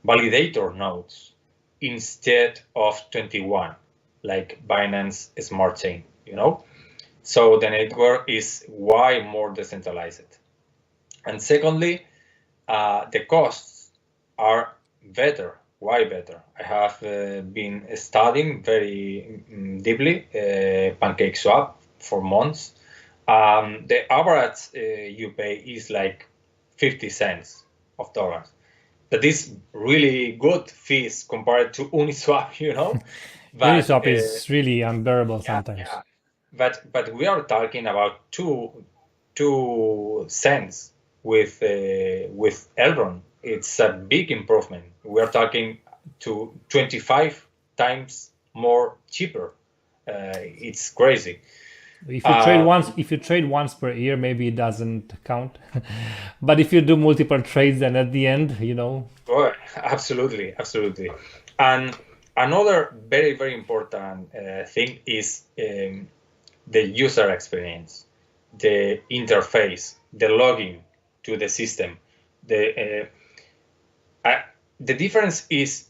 validator nodes, instead of 21, like Binance Smart Chain, So the network is way more decentralized. And secondly, the costs are better. Why better? I have been studying very deeply PancakeSwap for months. The average you pay is like 50 cents of dollars. That is really good fees compared to Uniswap, But,
Uniswap is really unbearable sometimes.
Yeah. But we are talking about 2 cents with Elrond. It's a big improvement. We are talking to 25 times more cheaper. It's crazy.
If you trade once per year, maybe it doesn't count. But if you do multiple trades, then at the end,
Oh, absolutely. And another very, very important thing is the user experience, the interface, the login to the system. The difference is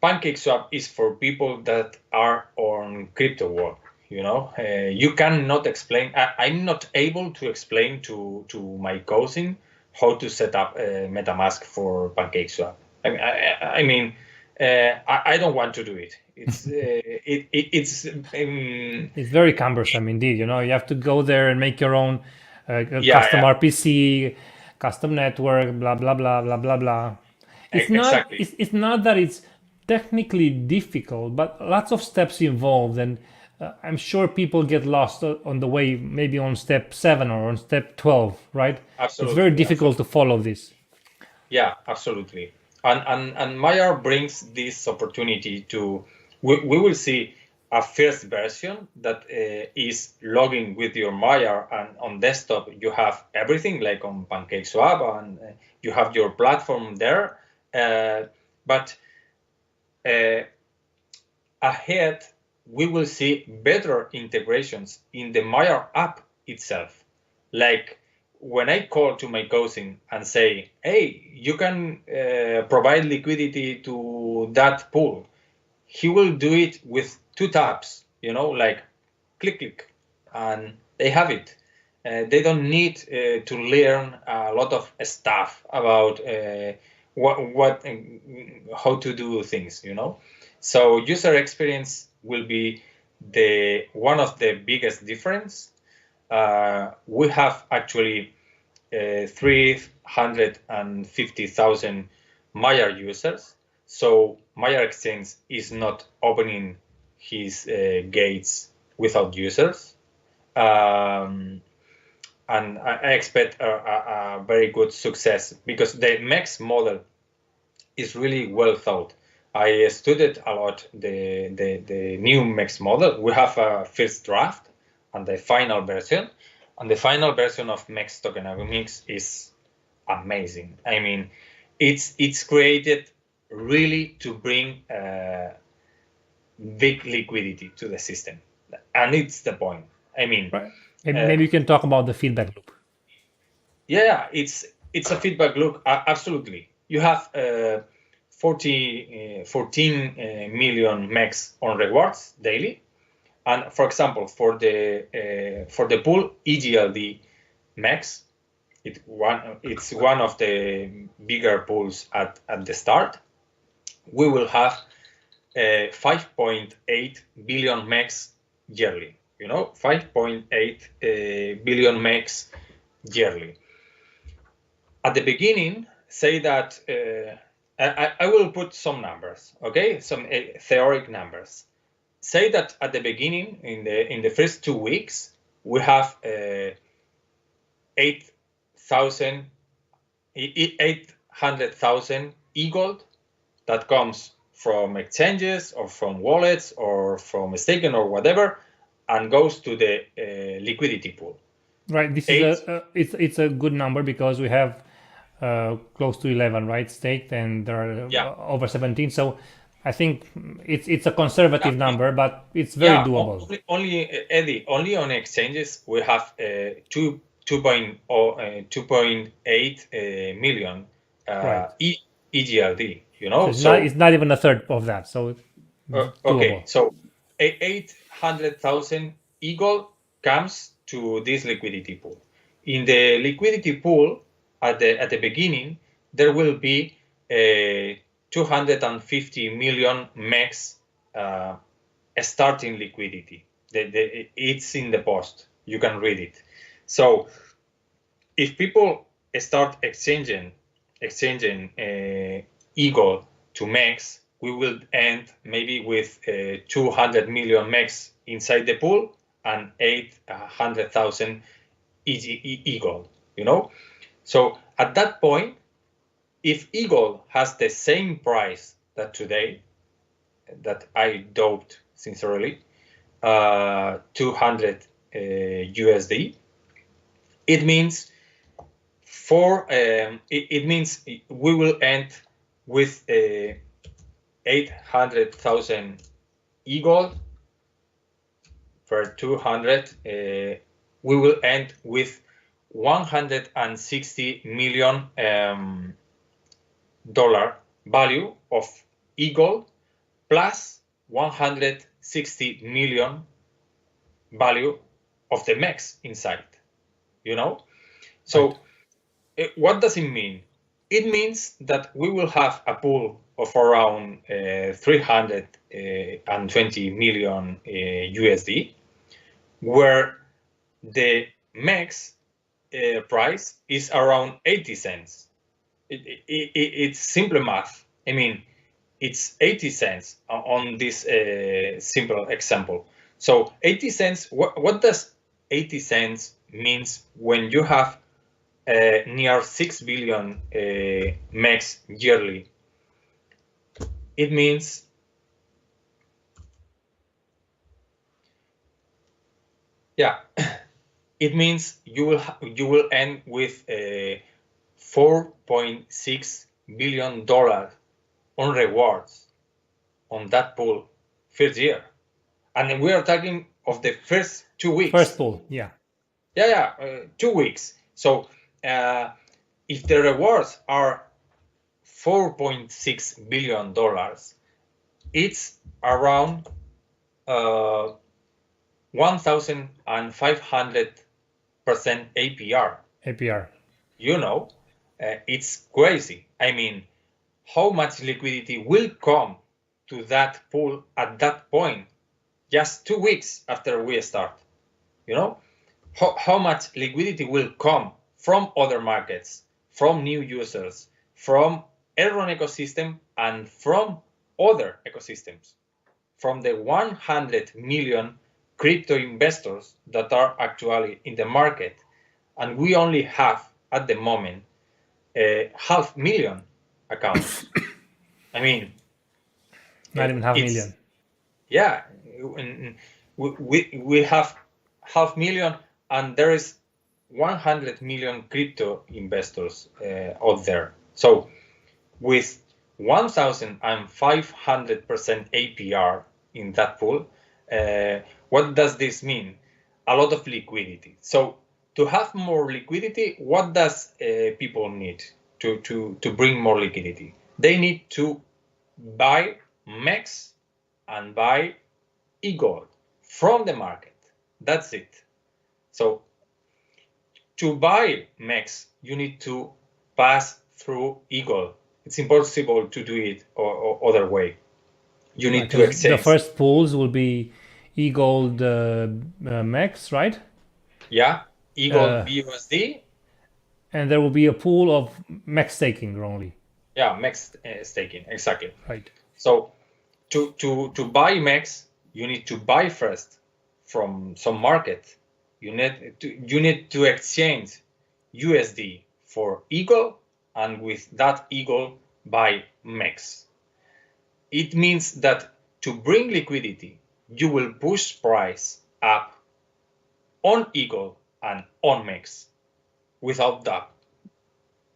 PancakeSwap is for people that are on crypto world. You cannot explain. I'm not able to explain to my cousin how to set up a MetaMask for PancakeSwap. I mean, I don't want to do it. It's
it's very cumbersome indeed. You have to go there and make your own custom RPC, custom network, blah blah blah blah blah blah. It's
exactly.
It's not that it's technically difficult, but lots of steps involved, and I'm sure people get lost on the way, maybe on step 7 or on step 12, right?
Absolutely.
It's very difficult to follow this.
Yeah, absolutely. And Meyer brings this opportunity to, we will see a first version that is logging with your Meyer, and on desktop you have everything like on PancakeSwap, and you have your platform there. But ahead, we will see better integrations in the Meyer app itself. Like when I call to my cousin and say, hey, you can provide liquidity to that pool, he will do it with 2 taps, like click, click, and they have it. they don't need to learn a lot of stuff about how to do things, you know. So user experience will be the one of the biggest difference. We have actually 350,000 Meyer users. So Meyer Exchange is not opening his gates without users. And I expect a very good success because the MEX model is really well thought. I studied a lot the new MEX model. We have a first draft and the final version. And the final version of MEX tokenomics is amazing. I mean, it's created really to bring big liquidity to the system. And it's the point. I mean,
right. Maybe you can talk about the feedback loop.
Yeah, it's a feedback loop. Absolutely. You have 14 million mex on rewards daily, and for example, for the pool EGLD mex, it's one of the bigger pools at the start. We will have 5.8 billion mex yearly. You know, 5.8 billion mex yearly. At the beginning, say that I will put some numbers, okay, some theoretic numbers. Say that at the beginning, in the first 2 weeks, we have 800,000 e-gold that comes from exchanges or from wallets or from staking or whatever, and goes to the liquidity pool.
Right. This is it's a good number because we have close to 11, right, staked, and there are over 17. So I think it's a conservative number, but it's very doable.
Only Eddie, only on exchanges we have 2.8 million
right.
EGLD. You know,
so it's not even a third of that. So
okay, so 800,000 e-gold comes to this liquidity pool. In the liquidity pool, at the beginning, there will be 250 million mex starting liquidity. It's in the post. You can read it. So if people start exchanging e-gold to mex, we will end maybe with 200 million mex inside the pool and 800,000 e-gold, you know? So at that point, if e-gold has the same price that today, that I doubt sincerely, 200 USD, it means it means we will end with 800,000 e-gold per 200. We will end with 160 million dollar value of e-gold plus 160 million value of the MEX inside, you know? So what does it mean? It means that we will have a pool of around 320 million USD, where the MEX price is around 80 cents. It's simple math. I mean, it's 80 cents on this simple example. So 80 cents, what does 80 cents means when you have near 6 billion MEX yearly? It means it means you will end with $4.6 billion on rewards on that pool first year, and we are talking of the first 2 weeks.
First pool,
2 weeks. So if the rewards are $4.6 billion, it's around 1,500 APR.
APR.
You know, it's crazy. I mean, how much liquidity will come to that pool at that point, just 2 weeks after we start? You know, how much liquidity will come from other markets, from new users, from Elrond ecosystem, and from other ecosystems, from the 100 million crypto investors that are actually in the market. And we only have, at the moment, 500,000 accounts. I mean,
Not even half million.
Yeah, we have 500,000, and there is 100 million crypto investors out there. So with 1,500% APR in that pool, what does this mean? A lot of liquidity. So to have more liquidity, what does people need to bring more liquidity? They need to buy MEX and buy e-gold from the market. That's it. So to buy MEX, you need to pass through e-gold. It's impossible to do it or other way. You need to exchange.
The first pools will be e-gold MEX, right?
Yeah, e-gold BUSD.
And there will be a pool of MEX staking only.
Yeah, MEX staking, exactly.
Right.
So to buy MEX, you need to buy first from some market. You need to exchange USD for eagle, and with that eagle buy MEX. It means that to bring liquidity, you will push price up on eagle and on MEX without doubt.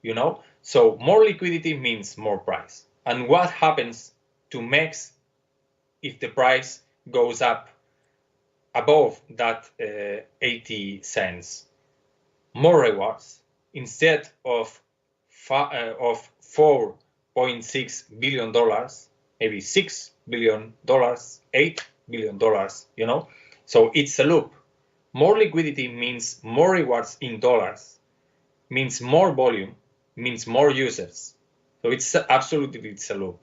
You know, so more liquidity means more price. And what happens to MEX if the price goes up above that 80 cents? More rewards. Instead of $4.6 billion, maybe $6 billion, $8 billion, you know? So it's a loop. More liquidity means more rewards in dollars, means more volume, means more users. So it's absolutely, it's a loop.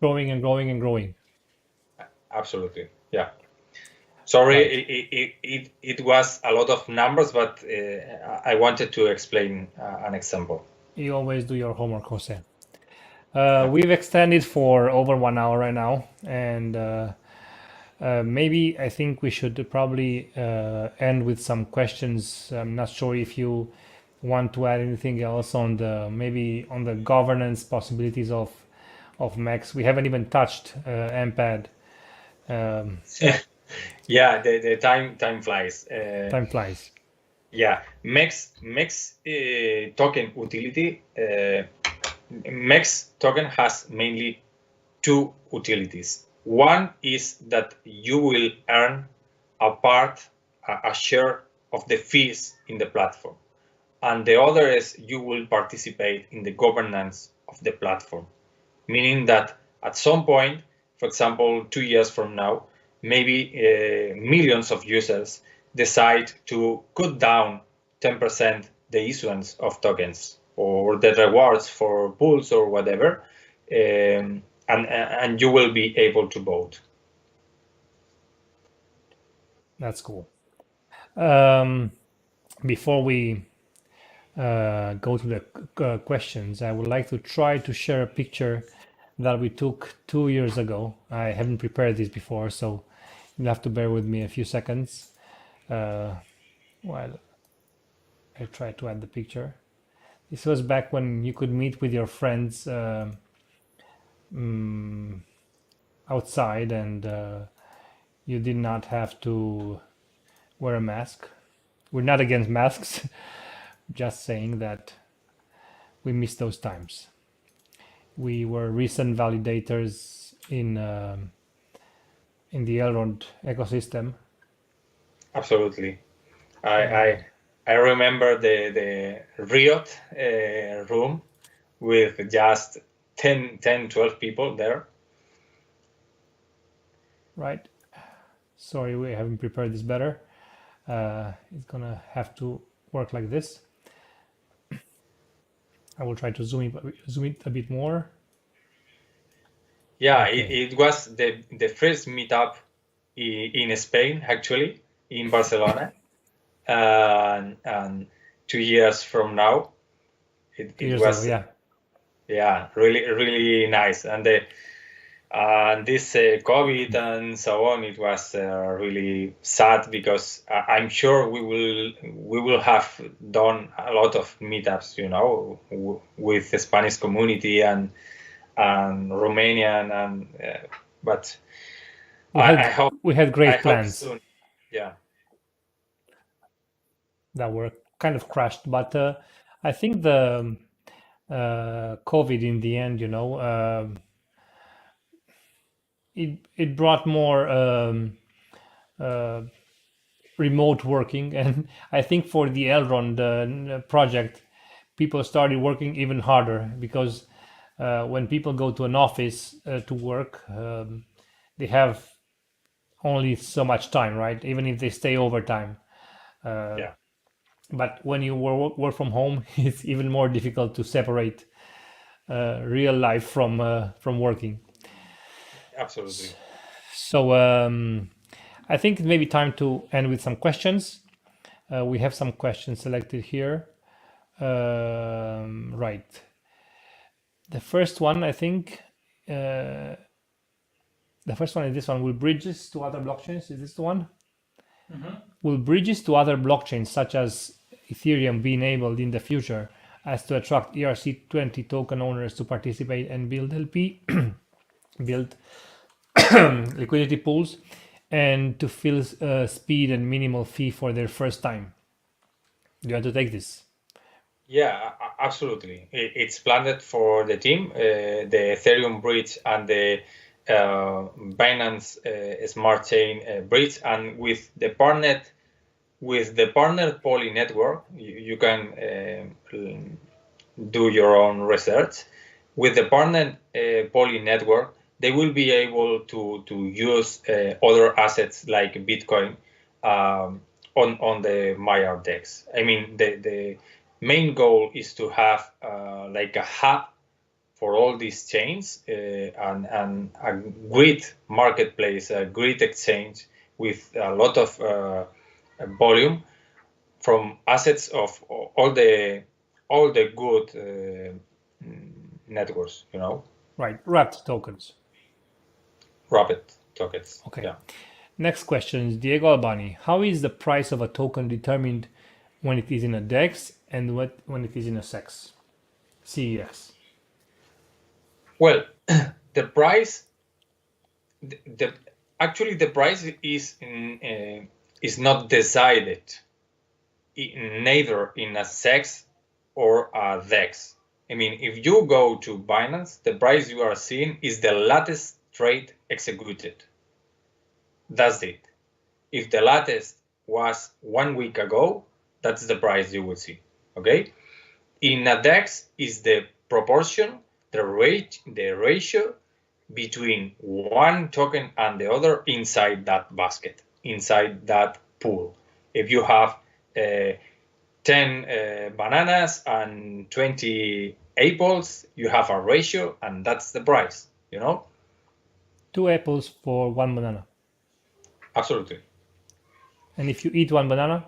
Growing and growing and growing.
Absolutely, yeah. Sorry, right. It was a lot of numbers, but I wanted to explain an example.
You always do your homework, Jose. We've extended for over 1 hour right now, and maybe I think we should probably end with some questions. I'm not sure if you want to add anything else on the governance possibilities of MEX. We haven't even touched MPAD.
Yeah, the time flies.
Time flies.
Yeah, MEX token utility. MEX token has mainly two utilities. One is that you will earn a share of the fees in the platform. And the other is you will participate in the governance of the platform, meaning that at some point, for example, 2 years from now, maybe millions of users decide to cut down 10% the issuance of tokens or the rewards for pools or whatever, and you will be able to vote.
That's cool. Before we go to the questions, I would like to try to share a picture that we took 2 years ago. I haven't prepared this before, so you'll have to bear with me a few seconds while I try to add the picture. This was back when you could meet with your friends outside, and you did not have to wear a mask. We're not against masks, just saying that we miss those times. We were recent validators in the Elrond ecosystem.
Absolutely. I remember the Riot room with just 10, 12 people there.
Right. Sorry, we haven't prepared this better. It's gonna have to work like this. I will try to zoom it a bit more.
Yeah,
Okay.
it was the first meetup in Spain, actually, in Barcelona. And 2 years from now,
2
it
years ago,
was,
yeah.
yeah, really nice. And this COVID and so on, it was really sad because I'm sure we will have done a lot of meetups, with the Spanish community and Romanian but
We
I
had
hope
we had
I
great
hope
plans
soon. Yeah,
that were kind of crushed, but I think the COVID in the end, it brought more uh, remote working, and I think for the Elrond project, people started working even harder because when people go to an office to work, they have only so much time, right? Even if they stay overtime.
yeah,
But when you work from home, it's even more difficult to separate real life from working.
absolutely.
So I think it may be time to end with some questions. We have some questions selected here. Right. The first one, I think, uh, the first one is this one. Will bridges to other blockchains? Is this the one? Will bridges to other blockchains, such as Ethereum, be enabled in the future as to attract ERC20 token owners to participate and build LP, build liquidity pools, and to feel speed and minimal fee for their first time? Do you want to take this?
Yeah, absolutely. It's planned for the team, the Ethereum bridge and the Binance Smart Chain bridge, and with the partner Poly network, you can do your own research. With the partner Poly network, they will be able to use other assets like Bitcoin on the Meyer DEX. I mean, the main goal is to have like a hub for all these chains and a great marketplace, a great exchange with a lot of volume from assets of all the good networks,
Right, wrapped tokens.
rapid tokens.
Okay.
Yeah.
Next question is Diego Albani. How is the price of a token determined when it is in a DEX and when it is in a SEX? CES.
Well, the price, the actually the price is not decided neither in a SEX or a DEX. I mean, if you go to Binance, the price you are seeing is the latest trade executed. That's it. If the latest was 1 week ago, that's the price you will see. Okay. In a DEX is the proportion, the ratio between one token and the other inside that basket, inside that pool. If you have 10 bananas and 20 apples, you have a ratio, and that's the price,
2 apples for 1 banana.
Absolutely.
And if you eat 1 banana,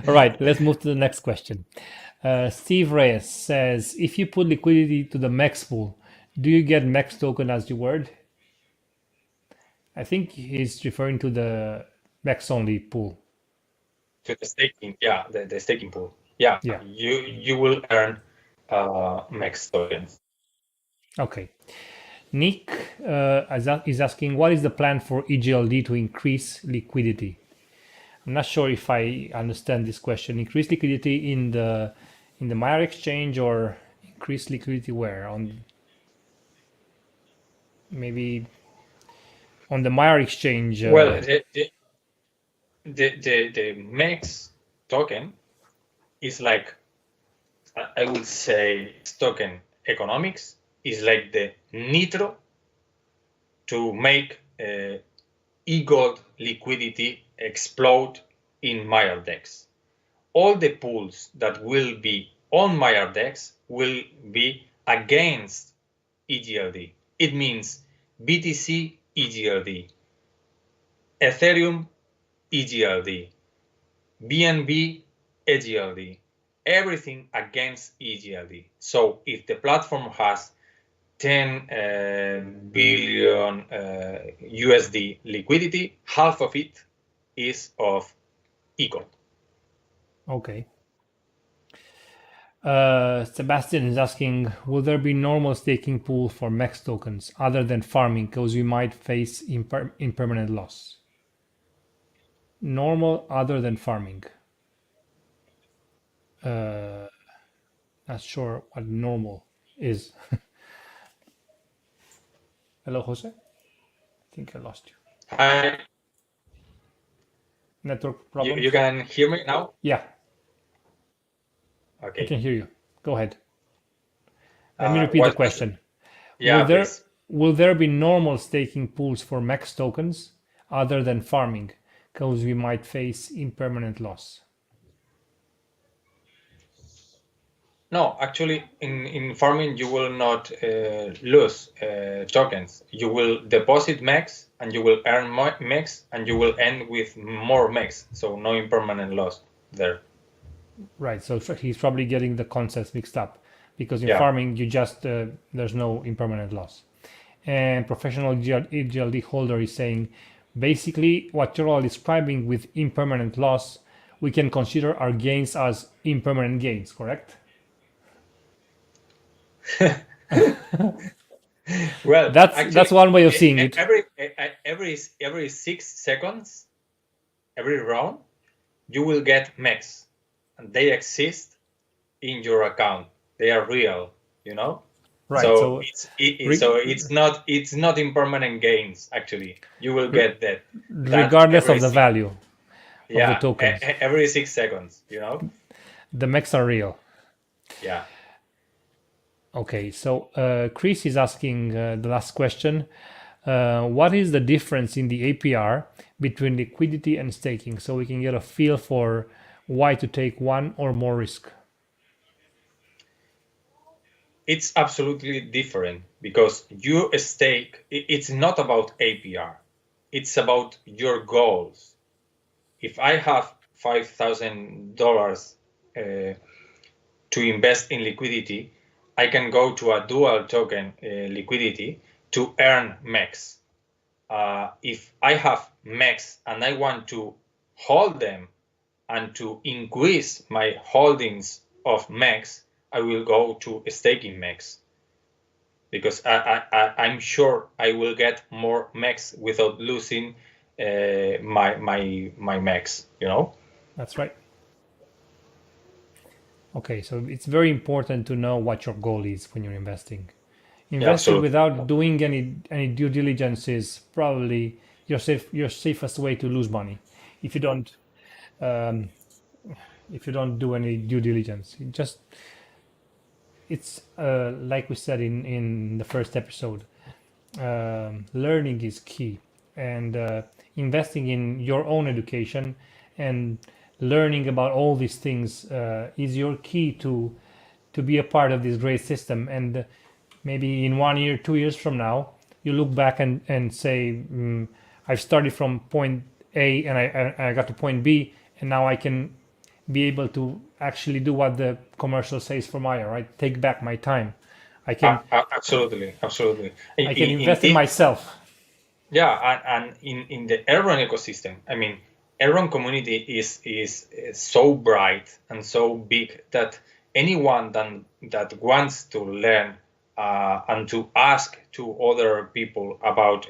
all right, let's move to the next question. Steve Reyes says, if you put liquidity to the MEX pool, do you get MEX token as reward? I think he's referring to the MEX only pool.
To the staking, yeah, the staking pool. Yeah,
Yeah.
you will earn MEX tokens.
Okay. Nick is asking, what is the plan for EGLD to increase liquidity? I'm not sure if I understand this question. Increase liquidity in the Meyer exchange or increase liquidity where? On maybe on the Meyer exchange.
Well, the MEX token is like, I would say, token economics is like the nitro to make e-gold liquidity explode in Meyer DEX. All the pools that will be on Meyer DEX will be against EGLD. It means BTC EGLD, Ethereum EGLD, BNB EGLD, everything against EGLD. So if the platform has 10 billion USD liquidity, half of it is of eGold.
Okay. Sebastian is asking, will there be normal staking pool for MEX tokens other than farming, because we might face impermanent loss? Normal other than farming. Not sure what normal is. Hello, Jose? I think I lost you.
Hi.
Network problems?
You can hear me now?
Yeah.
Okay.
I can hear you. Go ahead. Let me repeat the question.
Yeah, please.
Will there be normal staking pools for MEX tokens other than farming? Because we might face impermanent loss.
No, actually, in farming, you will not lose tokens. You will deposit MEX and you will earn MEX and you will end with more MEX. So no impermanent loss there.
Right. So he's probably getting the concepts mixed up, because in farming, you just, there's no impermanent loss. And professional EGLD holder is saying, basically, what you're all describing with impermanent loss, we can consider our gains as impermanent gains, correct?
Well,
that's one way of seeing it.
Every 6 seconds, every round, you will get MEX, and they exist in your account. They are real, you know.
Right.
So it's not impermanent gains. Actually, you will get that
regardless of the value of the tokens.
Every 6 seconds, you know.
The MEX are real.
Yeah.
Okay, so Chris is asking the last question. What is the difference in the APR between liquidity and staking, so we can get a feel for why to take one or more risk?
It's absolutely different, because you stake, it's not about APR. It's about your goals. If I have $5,000 to invest in liquidity, I can go to a dual token liquidity to earn MEX. If I have MEX and I want to hold them and to increase my holdings of MEX, I will go to staking MEX, because I'm sure I will get more MEX without losing my MEX, you know?
That's right. Okay, so it's very important to know what your goal is when you're investing. Investing without doing any due diligence is probably your safest way to lose money. If you don't do any due diligence, it's like we said in the first episode, learning is key, and investing in your own education and learning about all these things is your key to be a part of this great system. And maybe in 1 year, 2 years from now, you look back and say, I've started from point A and I got to point B, and now I can be able to actually do what the commercial says for Maya, right? Take back my time. I can
absolutely.
I can invest in myself.
Yeah, and in the Elrond ecosystem, I mean, Elrond community is so bright and so big that anyone that wants to learn and to ask to other people about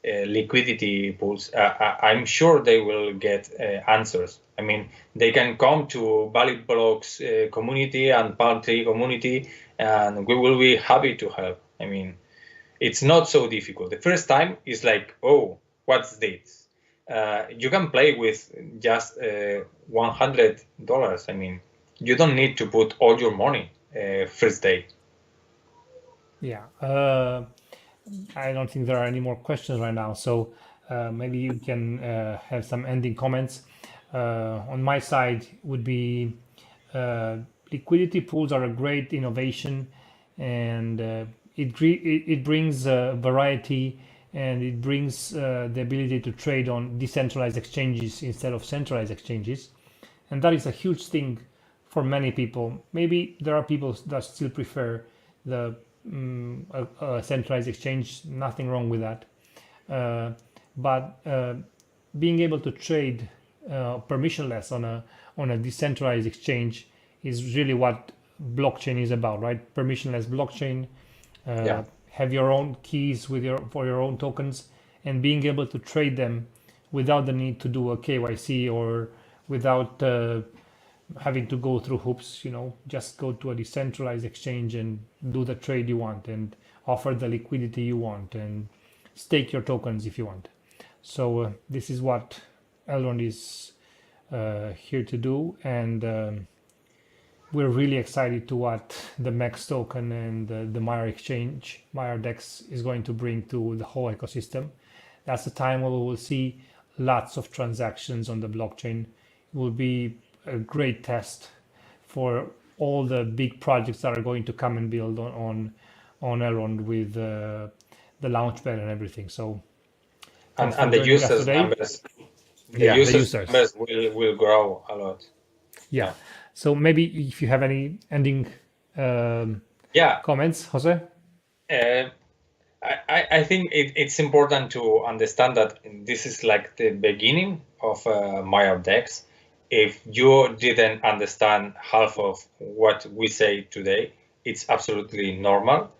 liquidity pools, I'm sure they will get answers. I mean, they can come to Valid Blocks community and Palm Tree community, and we will be happy to help. I mean, it's not so difficult. The first time is like, oh, what's this? You can play with just $100. I mean, you don't need to put all your money first day.
Yeah, I don't think there are any more questions right now. So maybe you can have some ending comments. On my side would be liquidity pools are a great innovation, and it brings variety, and it brings the ability to trade on decentralized exchanges instead of centralized exchanges, and that is a huge thing for many people. Maybe there are people that still prefer the centralized exchange. Nothing wrong with that, but being able to trade permissionless on a decentralized exchange is really what blockchain is about, right? Permissionless blockchain.
Yeah.
Have your own keys for your own tokens, and being able to trade them without the need to do a KYC, or without having to go through hoops. Just go to a decentralized exchange and do the trade you want, and offer the liquidity you want, and stake your tokens if you want. So this is what Elrond is here to do, and we're really excited to what the MEX token and the Meyer exchange, Meyer DEX, is going to bring to the whole ecosystem. That's the time where we will see lots of transactions on the blockchain. It will be a great test for all the big projects that are going to come and build on Elrond with the launchpad and everything. So thanks for
And the
joining us
users
today.
numbers,
Yeah, the users.
numbers will grow a lot.
Yeah. So maybe if you have any ending
Yeah.
comments, Jose?
I think it's important to understand that this is like the beginning of Meyer DEX. If you didn't understand half of what we say today, it's absolutely normal.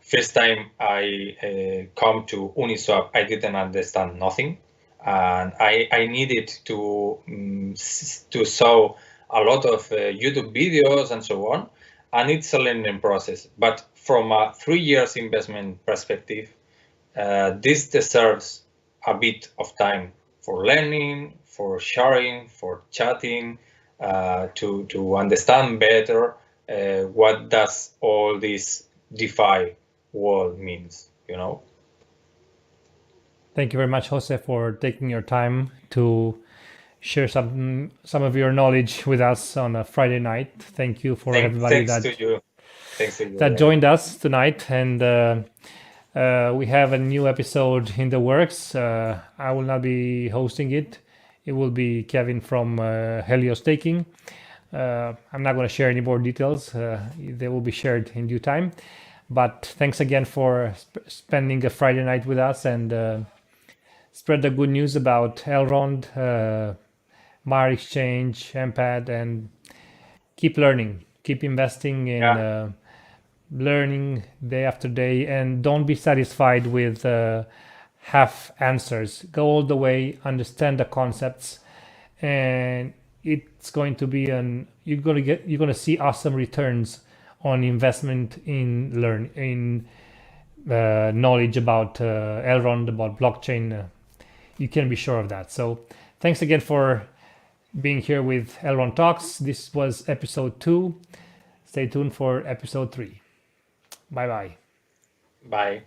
First time I come to Uniswap, I didn't understand nothing, and I needed to show a lot of YouTube videos and so on, and it's a learning process. But from a 3 years investment perspective, this deserves a bit of time for learning, for sharing, for chatting, to understand better what does all this DeFi world means,
Thank you very much, Jose, for taking your time to share some of your knowledge with us on a Friday night. Thank you for everybody
Thanks to you.
That joined us tonight, and we have a new episode in the works. I will not be hosting it. It will be Kevin from Helio Staking. I'm not going to share any more details. They will be shared in due time. But thanks again for spending a Friday night with us, and spread the good news about Elrond, Meyer Exchange, MPAD, and keep learning, keep investing in learning day after day, and don't be satisfied with half answers. Go all the way, understand the concepts, and it's going to be you're going to see awesome returns on investment in knowledge about Elrond, about blockchain. You can be sure of that. So thanks again for being here with Elrond Talks. This was episode 2. Stay tuned for episode 3. Bye-bye.
Bye.